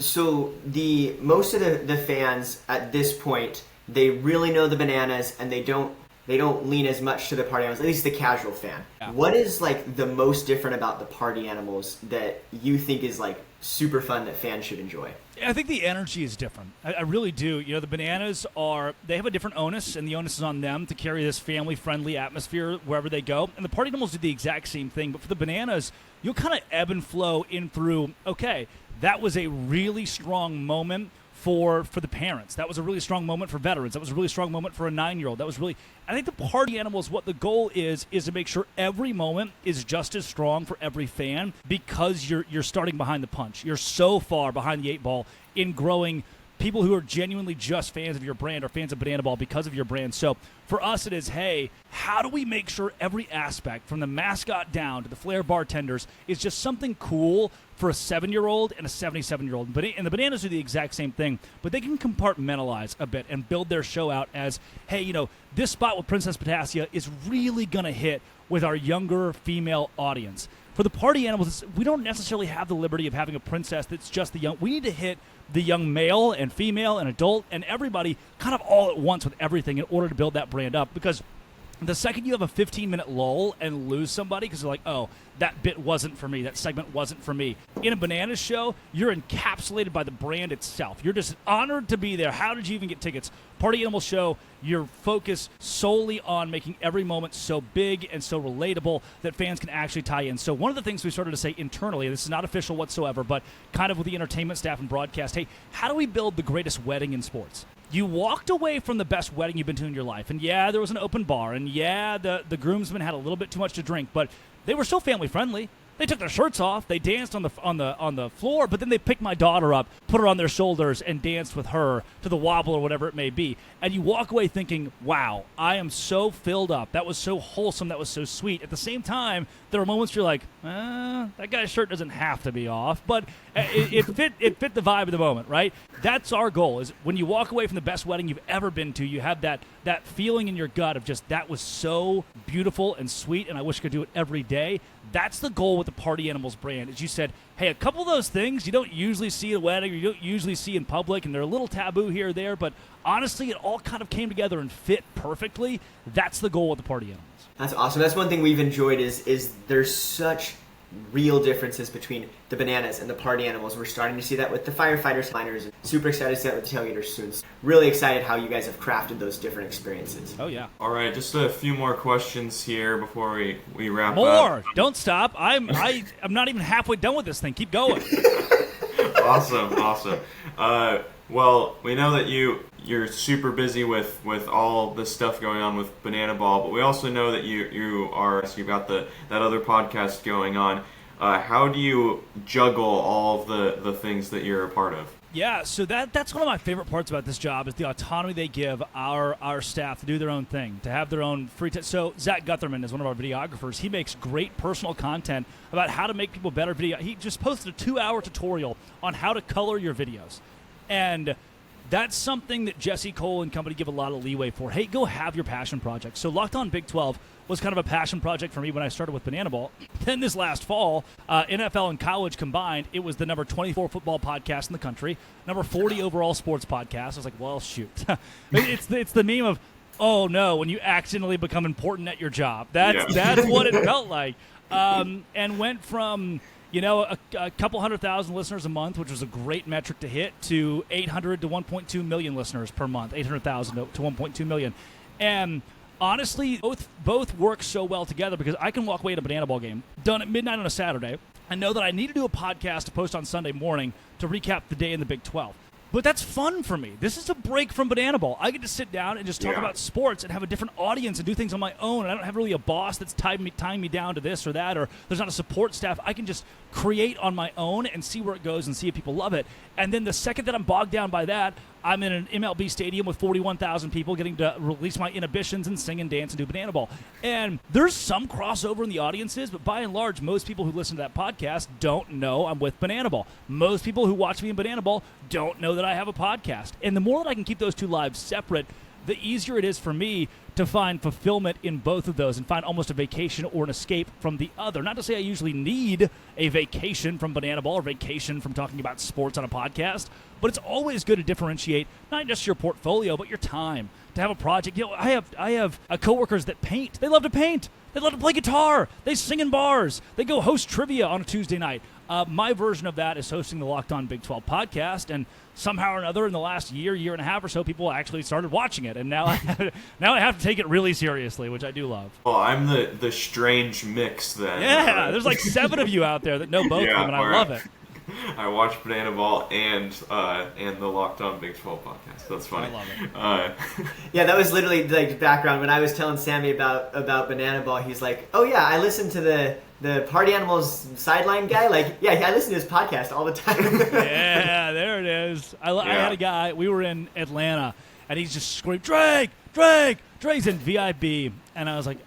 So the most of the fans at this point, they really know the bananas, and they don't lean as much to the party animals, at least the casual fan. Yeah. What is like the most different about the party animals that you think is like super fun that fans should enjoy? I think the energy is different. I really do. The bananas they have a different onus, and the onus is on them to carry this family-friendly atmosphere wherever they go. And the party animals do the exact same thing. But for the bananas, you'll kind of ebb and flow in through, okay, that was a really strong moment for the parents. That was a really strong moment for veterans. That was a really strong moment for a 9-year-old. I think the party animals, what the goal is to make sure every moment is just as strong for every fan, because you're starting behind the punch. You're so far behind the 8 ball in growing people who are genuinely just fans of your brand or fans of banana ball because of your brand. So for us, it is, hey, how do we make sure every aspect, from the mascot down to the flair bartenders, is just something cool for a 7-year-old and a 77-year-old. And the bananas do the exact same thing, but they can compartmentalize a bit and build their show out as, hey, this spot with Princess Potassia is really going to hit with our younger female audience. For the party animals, we don't necessarily have the liberty of having a princess that's just the young. We need to hit the young male and female and adult and everybody kind of all at once with everything in order to build that brand up, because The second you have a 15-minute lull and lose somebody because they're like, oh, that bit wasn't for me, that segment wasn't for me. In a Bananas show, you're encapsulated by the brand itself. You're just honored to be there. How did you even get tickets? Party Animal Show, you're focused solely on making every moment so big and so relatable that fans can actually tie in. So one of the things we started to say internally, this is not official whatsoever, but kind of with the entertainment staff and broadcast, hey, how do we build the greatest wedding in sports? You walked away from the best wedding you've been to in your life, and yeah, there was an open bar, and yeah, the groomsmen had a little bit too much to drink, but they were still family friendly. They took their shirts off, they danced on the floor, but then they picked my daughter up, put her on their shoulders, and danced with her to the wobble or whatever it may be. And you walk away thinking, wow, I am so filled up. That was so wholesome. That was so sweet. At the same time, there are moments you're like, that guy's shirt doesn't have to be off, but it fit the vibe of the moment, right? That's our goal, is when you walk away from the best wedding you've ever been to, you have that feeling in your gut of just, that was so beautiful and sweet, and I wish I could do it every day. That's the goal with the Party Animals brand. As you said, hey, a couple of those things you don't usually see at a wedding or you don't usually see in public, and they're a little taboo here or there, but honestly, it all kind of came together and fit perfectly. That's the goal with the Party Animals. That's awesome. That's one thing we've enjoyed is there's such real differences between the Bananas and the Party Animals. We're starting to see that with the firefighters, miners, and super excited to see that with the tailgaters soon. Really excited how you guys have crafted those different experiences. Oh, yeah. All right, just a few more questions here before we wrap up. More! Don't stop. I'm not even halfway done with this thing. Keep going. Awesome. Well, we know that you're super busy with all this stuff going on with Banana Ball, but we also know that you've got that other podcast going on. How do you juggle all of the things that you're a part of? Yeah, so that's one of my favorite parts about this job is the autonomy they give our staff to do their own thing, to have their own free time. So Zach Gutherman is one of our videographers. He makes great personal content about how to make people better video. He just posted a 2-hour tutorial on how to color your videos. And that's something that Jesse Cole and company give a lot of leeway for. Hey, go have your passion project. So Locked On Big 12 was kind of a passion project for me when I started with Banana Ball. Then this last fall, NFL and college combined, it was the number 24 football podcast in the country, number 40 overall sports podcast. I was like, well, shoot. It's the meme of, oh, no, when you accidentally become important at your job. That's what it felt like. And went from, a couple 100,000 listeners a month, which was a great metric to hit, to 800 to 1.2 million listeners per month, 800,000 to 1.2 million. And honestly, both work so well together because I can walk away at a Banana Ball game, done at midnight on a Saturday. I know that I need to do a podcast to post on Sunday morning to recap the day in the Big 12. But that's fun for me. This is a break from Banana Ball. I get to sit down and just talk about sports and have a different audience and do things on my own. And I don't have really a boss that's tying me down to this or that, or there's not a support staff. I can just create on my own and see where it goes and see if people love it. And then the second that I'm bogged down by that, I'm in an MLB stadium with 41,000 people getting to release my inhibitions and sing and dance and do Banana Ball. And there's some crossover in the audiences, but by and large, most people who listen to that podcast don't know I'm with Banana Ball. Most people who watch me in Banana Ball don't know that I have a podcast. And the more that I can keep those two lives separate, the easier it is for me to find fulfillment in both of those and find almost a vacation or an escape from the other. Not to say I usually need a vacation from Banana Ball or vacation from talking about sports on a podcast, but it's always good to differentiate not just your portfolio, but your time. To have a project. I have coworkers that paint. They love to paint. They love to play guitar. They sing in bars. They go host trivia on a Tuesday night. My version of that is hosting the Locked On Big 12 podcast, and somehow or another in the last year and a half or so, people actually started watching it, and now I have to take it really seriously, which I do love. Well, I'm the strange mix then. Yeah, there's like 7 of you out there that know both of them, and I love it. I watch Banana Ball and the Locked On Big 12 podcast. That's funny. I love it. Yeah, that was literally like background when I was telling Sammy about Banana Ball. He's like, "Oh yeah, I listen to the Party Animals sideline guy. Like, yeah, I listen to his podcast all the time." Yeah, there it is. I had a guy. We were in Atlanta, and he's just screaming, "Drake, Drake, Drake's in VIB," and I was like,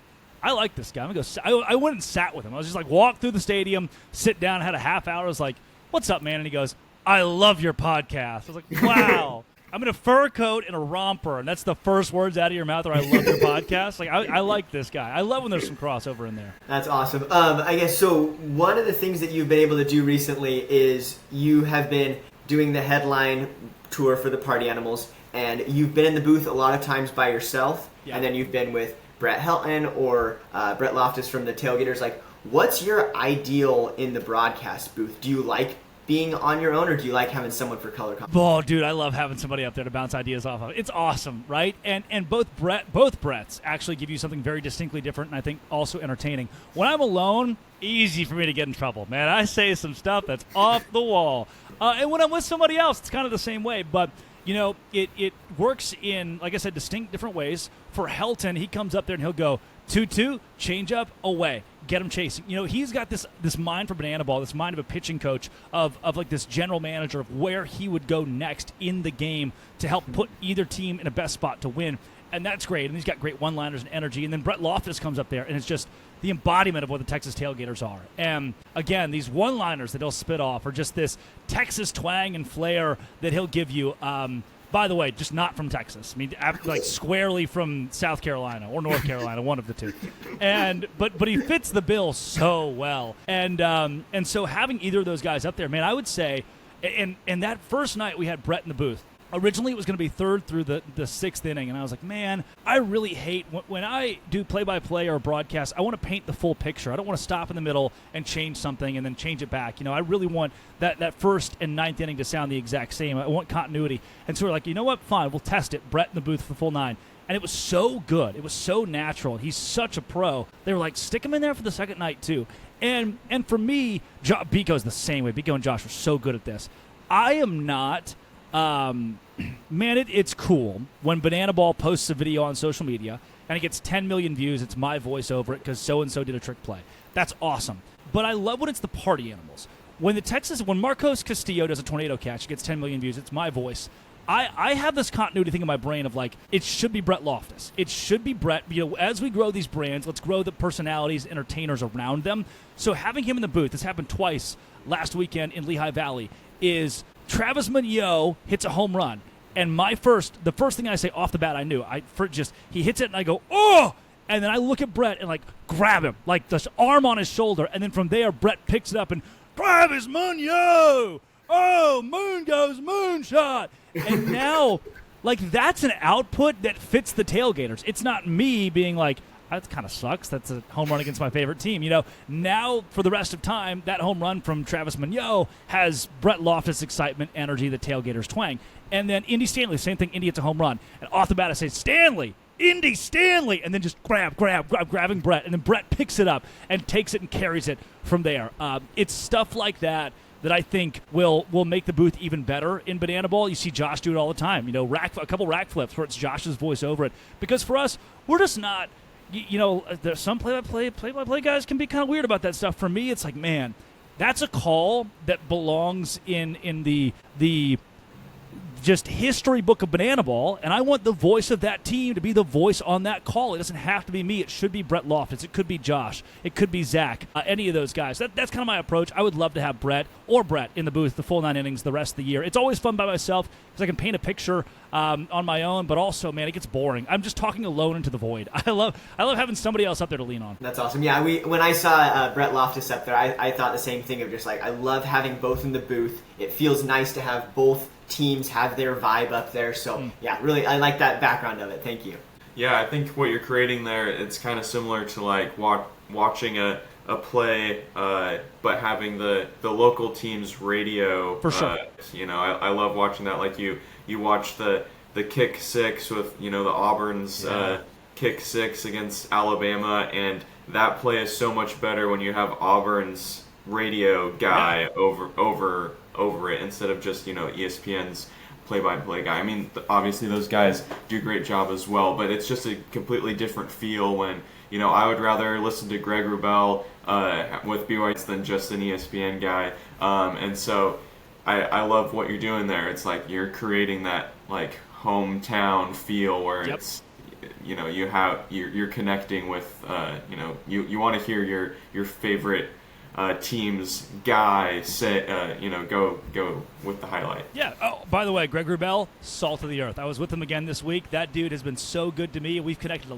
I like this guy. I'm gonna go. I went and sat with him. I was just like, walk through the stadium, sit down, had a half hour. I was like, "What's up, man?" And he goes, "I love your podcast." I was like, "Wow." I'm in a fur coat and a romper, and that's the first words out of your mouth, or "I love your podcast." Like, I like this guy. I love when there's some crossover in there. That's awesome. I guess so. One of the things that you've been able to do recently is you have been doing the headline tour for the Party Animals, and you've been in the booth a lot of times by yourself, and then you've been with Brett Helton or Brett Loftus from the Tailgaters, like, what's your ideal in the broadcast booth? Do you like being on your own, or do you like having someone for color commentary? Oh, dude, I love having somebody up there to bounce ideas off of. It's awesome, right? And both Bretts actually give you something very distinctly different, and I think also entertaining. When I'm alone, easy for me to get in trouble, man. I say some stuff that's off the wall. And when I'm with somebody else, it's kind of the same way. But it works in, like I said, distinct different ways. For Helton, he comes up there and he'll go 2-2, change up, away. Get him chasing. He's got this mind for banana ball, this mind of a pitching coach, of like this general manager of where he would go next in the game to help put either team in a best spot to win. And that's great. And he's got great one-liners and energy. And then Brett Loftus comes up there, and it's just the embodiment of what the Texas Tailgaters are. And again, these one-liners that he'll spit off are just this Texas twang and flair that he'll give you. By the way, just not from Texas. I mean, like squarely from South Carolina or North Carolina, one of the two. But he fits the bill so well. And so having either of those guys up there, man, I would say, and that first night we had Brett in the booth. Originally, it was going to be third through the sixth inning, and I was like, man, I really hate when I do play-by-play or broadcast, I want to paint the full picture. I don't want to stop in the middle and change something and then change it back. I really want that first and ninth inning to sound the exact same. I want continuity. And so we're like, you know what? Fine, we'll test it. Brett in the booth for the full 9. And it was so good. It was so natural. He's such a pro. They were like, stick him in there for the second night, too. And for me, Biko's the same way. Biko and Josh are so good at this. I am not... man, it's cool when Banana Ball posts a video on social media and it gets 10 million views. It's my voice over it because so-and-so did a trick play. That's awesome. But I love when it's the party animals. When Marcos Castillo does a tornado catch, it gets 10 million views. It's my voice. I have this continuity thing in my brain of like, it should be Brett Loftus. It should be Brett. As we grow these brands, let's grow the personalities, entertainers around them. So having him in the booth, this happened twice last weekend in Lehigh Valley, is Travis Moneo hits a home run. And the first thing I say off the bat, I knew. He hits it and I go, oh! And then I look at Brett and like grab him, like this arm on his shoulder. And then from there, Brett picks it up and Travis Moneo! Oh, moon goes moonshot! And now, like, that's an output that fits the Tailgaters. It's not me being like, that kind of sucks. That's a home run against my favorite team. Now for the rest of time, that home run from Travis Moneo has Brett Loftus' excitement, energy, the Tailgaters twang. And then Indy Stanley, same thing. Indy hits a home run. And off the bat, I say, Indy Stanley! And then just grabbing Brett. And then Brett picks it up and takes it and carries it from there. It's stuff like that I think will make the booth even better in Banana Ball. You see Josh do it all the time. A couple rack flips where it's Josh's voice over it. Because for us, we're just not... there's some play-by-play guys can be kind of weird about that stuff. For me, it's like, man, that's a call that belongs in the just history book of Banana Ball, and I want the voice of that team to be the voice on that call. It doesn't have to be me. It should be Brett Loftus. It could be Josh. It could be Zach. Any of those guys. That's kind of my approach. I would love to have Brett in the booth the full 9 innings the rest of the year. It's always fun by myself because I can paint a picture on my own, but also, man, it gets boring. I'm just talking alone into the void. I love having somebody else up there to lean on. That's awesome. Yeah, when I saw Brett Loftus up there, I thought the same thing of just like, I love having both in the booth. It feels nice to have both teams have their vibe up there. So, yeah, really, I like that background of it. Thank you. Yeah, I think what you're creating there, it's kind of similar to like watching a play, but having the local team's radio. For sure. I love watching that. Like you watch the kick six with the Auburn's kick six against Alabama, and that play is so much better when you have Auburn's radio guy over it instead of just ESPN's play-by-play guy. I mean, obviously those guys do a great job as well, but it's just a completely different feel when I would rather listen to Greg Wrubell with BYU than just an ESPN guy, and so I love what you're doing there. It's like you're creating that like hometown feel where it's you're connecting with you want to hear your favorite team's guy say go with the highlight. Yeah. Oh, by the way, Greg Wrubell, salt of the earth. I was with him again this week. That dude has been so good to me. We've connected.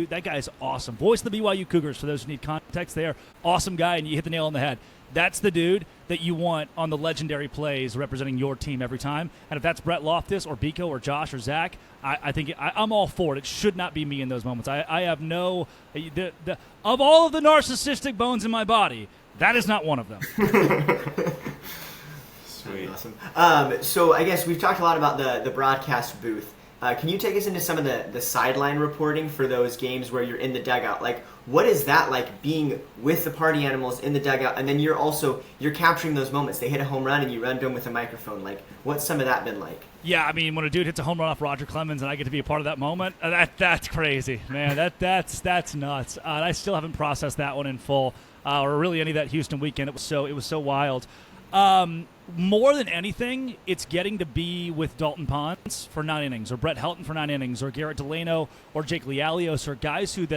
That guy is awesome. Voice of the BYU Cougars, for those who need context there. Awesome guy, and you hit the nail on the head. That's the dude that you want on the legendary plays representing your team every time. And if that's Brett Loftus or Biko or Josh or Zach, I think I'm all for it. It should not be me in those moments. I have no of all of the narcissistic bones in my body, that is not one of them. Sweet. Awesome. So I guess we've talked a lot about the broadcast booth. Can you take us into some of the sideline reporting for those games where you're in the dugout? Like, what is that like, being with the party animals in the dugout, and then you're capturing those moments? They hit a home run and you run to them with a microphone. Like, what's some of that been like? Yeah, I mean, when a dude hits a home run off Roger Clemens and I get to be a part of that moment, that's crazy, man. That's nuts. I still haven't processed that one in full, or really any of that Houston weekend. It was so wild. More than anything, it's getting to be with Dalton Ponce for 9 innings, or Brett Helton for 9 innings, or Garrett Delano, or Jake Lialios, or guys who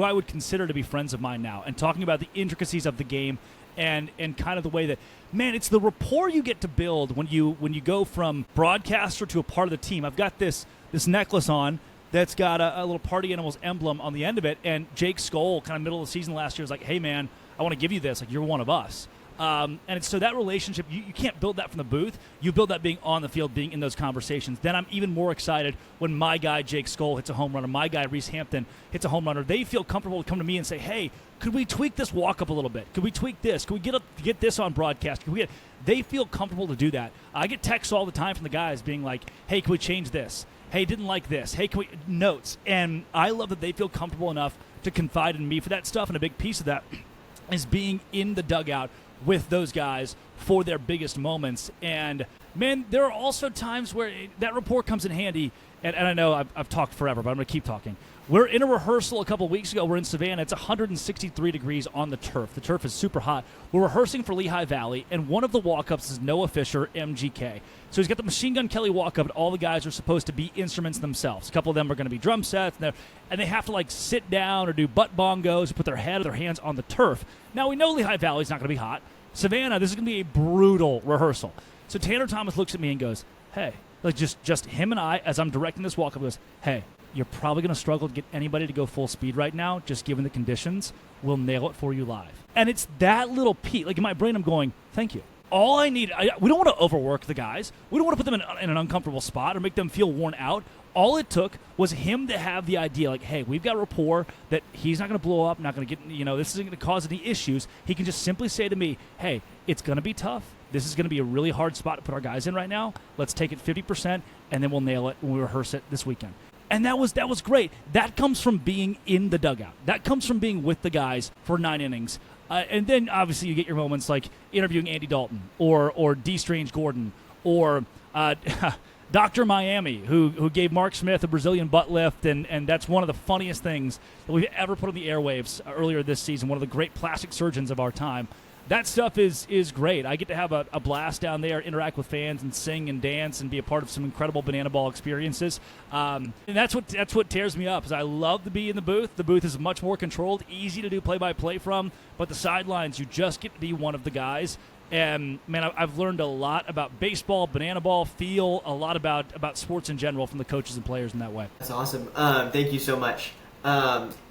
I would consider to be friends of mine now, and talking about the intricacies of the game, and kind of the way that, man, it's the rapport you get to build when you go from broadcaster to a part of the team. I've got this necklace on that's got a little Party Animals emblem on the end of it, and Jake Skoll, kind of middle of the season last year, was like, hey, man, I want to give you this. Like, you're one of us. So that relationship, you can't build that from the booth. You build that being on the field, being in those conversations. Then I'm even more excited when my guy Jake Skoll hits a home run, or my guy Reese Hampton hits a home run, or they feel comfortable to come to me and say, hey, could we tweak this walk up a little bit? Could we tweak this? Could we get this on broadcast? They feel comfortable to do that. I get texts all the time from the guys being like, hey, can we change this? Hey, didn't like this. Hey, can we notes? And I love that they feel comfortable enough to confide in me for that stuff, and a big piece of that is being in the dugout with those guys for their biggest moments. And, man, there are also times where that report comes in handy, and I know I've talked forever, but I'm going to keep talking. We're in a rehearsal a couple weeks ago. We're in Savannah. It's 163 degrees on the turf. The turf is super hot. We're rehearsing for Lehigh Valley, and one of the walk-ups is Noah Fisher, MGK. So he's got the Machine Gun Kelly walk-up, and all the guys are supposed to be instruments themselves. A couple of them are going to be drum sets, and they have to, like, sit down or do butt bongos or put their head or their hands on the turf. Now, we know Lehigh Valley's not going to be hot. Savannah, this is going to be a brutal rehearsal. So Tanner Thomas looks at me and goes, hey, like just him and I, as I'm directing this walk-up, goes, hey, you're probably going to struggle to get anybody to go full speed right now, just given the conditions. We'll nail it for you live. And it's that little piece. Like, in my brain, I'm going, thank you. All I need, we don't want to overwork the guys. We don't want to put them in an uncomfortable spot or make them feel worn out. All it took was him to have the idea, like, hey, we've got rapport that he's not going to blow up, not going to get, this isn't going to cause any issues. He can just simply say to me, hey, it's going to be tough. This is going to be a really hard spot to put our guys in right now. Let's take it 50%, and then we'll nail it when we rehearse it this weekend. And that was great. That comes from being in the dugout. That comes from being with the guys for 9 innings. And then, obviously, you get your moments like interviewing Andy Dalton or D. Strange Gordon or Dr. Miami, who gave Mark Smith a Brazilian butt lift, and that's one of the funniest things that we've ever put on the airwaves earlier this season, one of the great plastic surgeons of our time. That stuff is great. I get to have a blast down there, interact with fans, and sing and dance, and be a part of some incredible Banana Ball experiences. And that's what tears me up. Is I love to be in the booth. The booth is much more controlled, easy to do play-by-play from. But the sidelines, you just get to be one of the guys. And, man, I've learned a lot about baseball, Banana Ball, feel, a lot about sports in general from the coaches and players in that way. That's awesome. Thank you so much.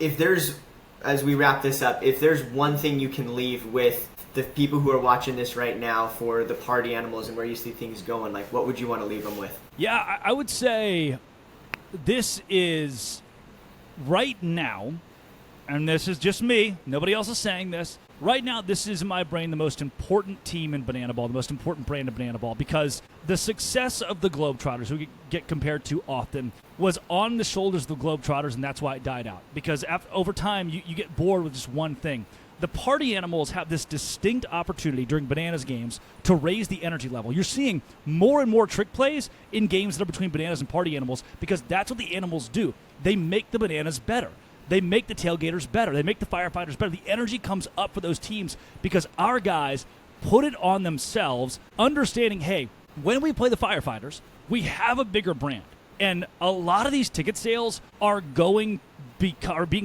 If there's, as we wrap this up, if there's one thing you can leave with the people who are watching this right now for the Party Animals and where you see things going, like, what would you want to leave them with? Yeah, I would say this is right now, and this is just me, nobody else is saying this, right now this is in my brain the most important team in Banana Ball, the most important brand of Banana Ball, because the success of the Globetrotters, who get compared to often, was on the shoulders of the Globetrotters, and that's why it died out. Because over time, you get bored with just one thing. The Party Animals have this distinct opportunity during Bananas games to raise the energy level. You're seeing more and more trick plays in games that are between Bananas and Party Animals because that's what the Animals do. They make the Bananas better. They make the Tailgaters better. They make the Firefighters better. The energy comes up for those teams because our guys put it on themselves, understanding, hey, when we play the Firefighters, we have a bigger brand. And a lot of these ticket sales are being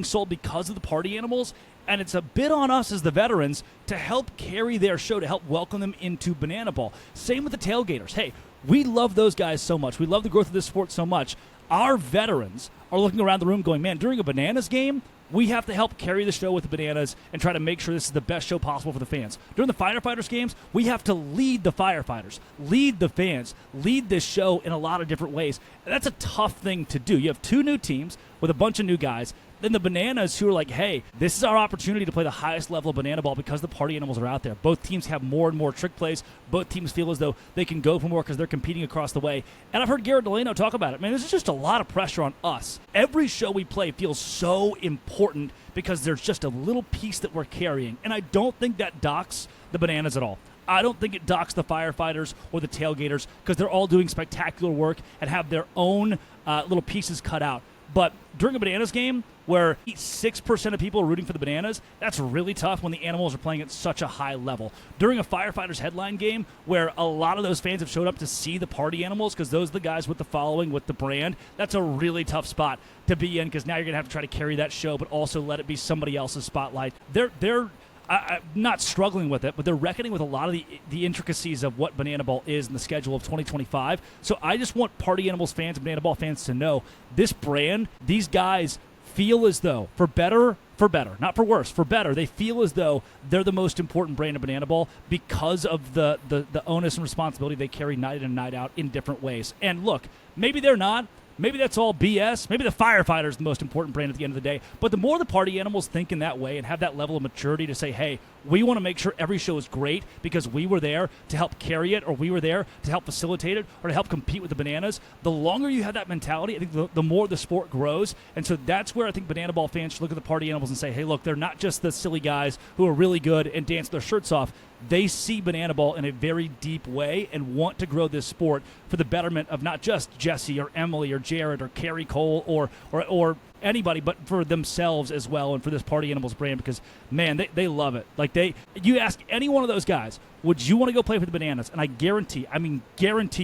sold because of the Party Animals. And it's a bit on us as the veterans to help carry their show, to help welcome them into Banana Ball. Same with the Tailgaters. Hey, we love those guys so much. We love the growth of this sport so much. Our veterans are looking around the room going, man, during a Bananas game, we have to help carry the show with the Bananas and try to make sure this is the best show possible for the fans. During the Firefighters games, we have to lead the firefighters, lead the fans, lead this show in a lot of different ways. And that's a tough thing to do. You have 2 new teams with a bunch of new guys. Then the Bananas, who are like, hey, this is our opportunity to play the highest level of banana ball because the party animals are out there. Both teams have more and more trick plays. Both teams feel as though they can go for more because they're competing across the way. And I've heard Garrett Delano talk about it. Man, this is just a lot of pressure on us. Every show we play feels so important because there's just a little piece that we're carrying. And I don't think that docks the Bananas at all. I don't think it docks the firefighters or the tailgaters because they're all doing spectacular work and have their own little pieces cut out. But during a Bananas game where 6% of people are rooting for the Bananas, that's really tough when the Animals are playing at such a high level. During a Firefighters headline game where a lot of those fans have showed up to see the Party Animals because those are the guys with the following, with the brand, that's a really tough spot to be in because now you're going to have to try to carry that show but also let it be somebody else's spotlight. They're I'm not struggling with it, but they're reckoning with a lot of the intricacies of what Banana Ball is in the schedule of 2025. So I just want Party Animals fans and Banana Ball fans to know this brand, these guys feel as though, for better, not for worse, for better, they feel as though they're the most important brand of Banana Ball because of the onus and responsibility they carry night in and night out in different ways. And look, maybe they're not. Maybe that's all BS. Maybe the firefighter's the most important brand at the end of the day. But the more the party animals think in that way and have that level of maturity to say, hey, we want to make sure every show is great because we were there to help carry it or we were there to help facilitate it or to help compete with the Bananas, the longer you have that mentality, I think the more the sport grows. And so that's where I think Banana Ball fans should look at the party animals and say, hey, look, they're not just the silly guys who are really good and dance their shirts off. They see Banana Ball in a very deep way and want to grow this sport for the betterment of not just Jesse or Emily or Jared or Carrie Cole or anybody, but for themselves as well and for this Party Animals brand because, man, they love it. Like you ask any one of those guys, would you want to go play for the Bananas? And I guarantee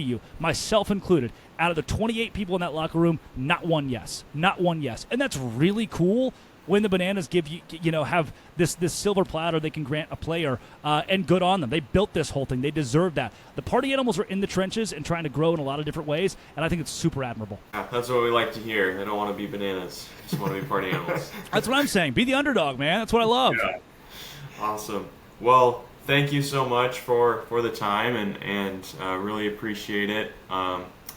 you, myself included, out of the 28 people in that locker room, not one yes. Not one yes. And that's really cool when the Bananas give have this silver platter they can grant a player, and good on them. They built this whole thing. They deserve that. The Party Animals are in the trenches and trying to grow in a lot of different ways, and I think it's super admirable. Yeah, that's what we like to hear. They don't want to be Bananas. Just want to be Party Animals. That's what I'm saying. Be the underdog, man. That's what I love. Yeah. Awesome. Well, thank you so much for the time, and really appreciate it.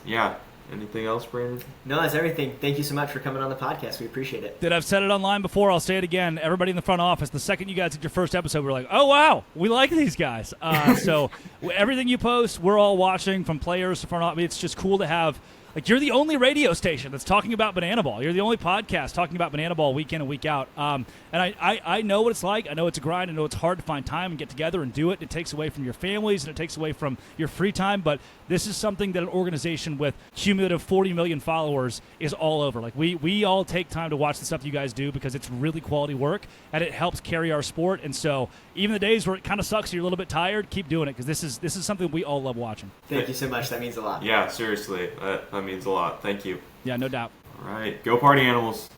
Yeah. Anything else, Brandon? No, that's everything. Thank you so much for coming on the podcast. We appreciate it. I've said it online before. I'll say it again. Everybody in the front office, the second you guys did your first episode, we're like, oh, wow, we like these guys. So everything you post, we're all watching from players to front office. It's just cool to have. Like, you're the only radio station that's talking about Banana Ball. You're the only podcast talking about Banana Ball week in and week out. And I know what it's like. I know it's a grind. I know it's hard to find time and get together and do it. It takes away from your families and it takes away from your free time. But this is something that an organization with cumulative 40 million followers is all over. Like, we all take time to watch the stuff you guys do because it's really quality work and it helps carry our sport. And so even the days where it kind of sucks, you're a little bit tired, keep doing it because this is something we all love watching. Thank you so much. That means a lot. Yeah, seriously. That means a lot. Thank you. Yeah, no doubt. All right. Go Party Animals.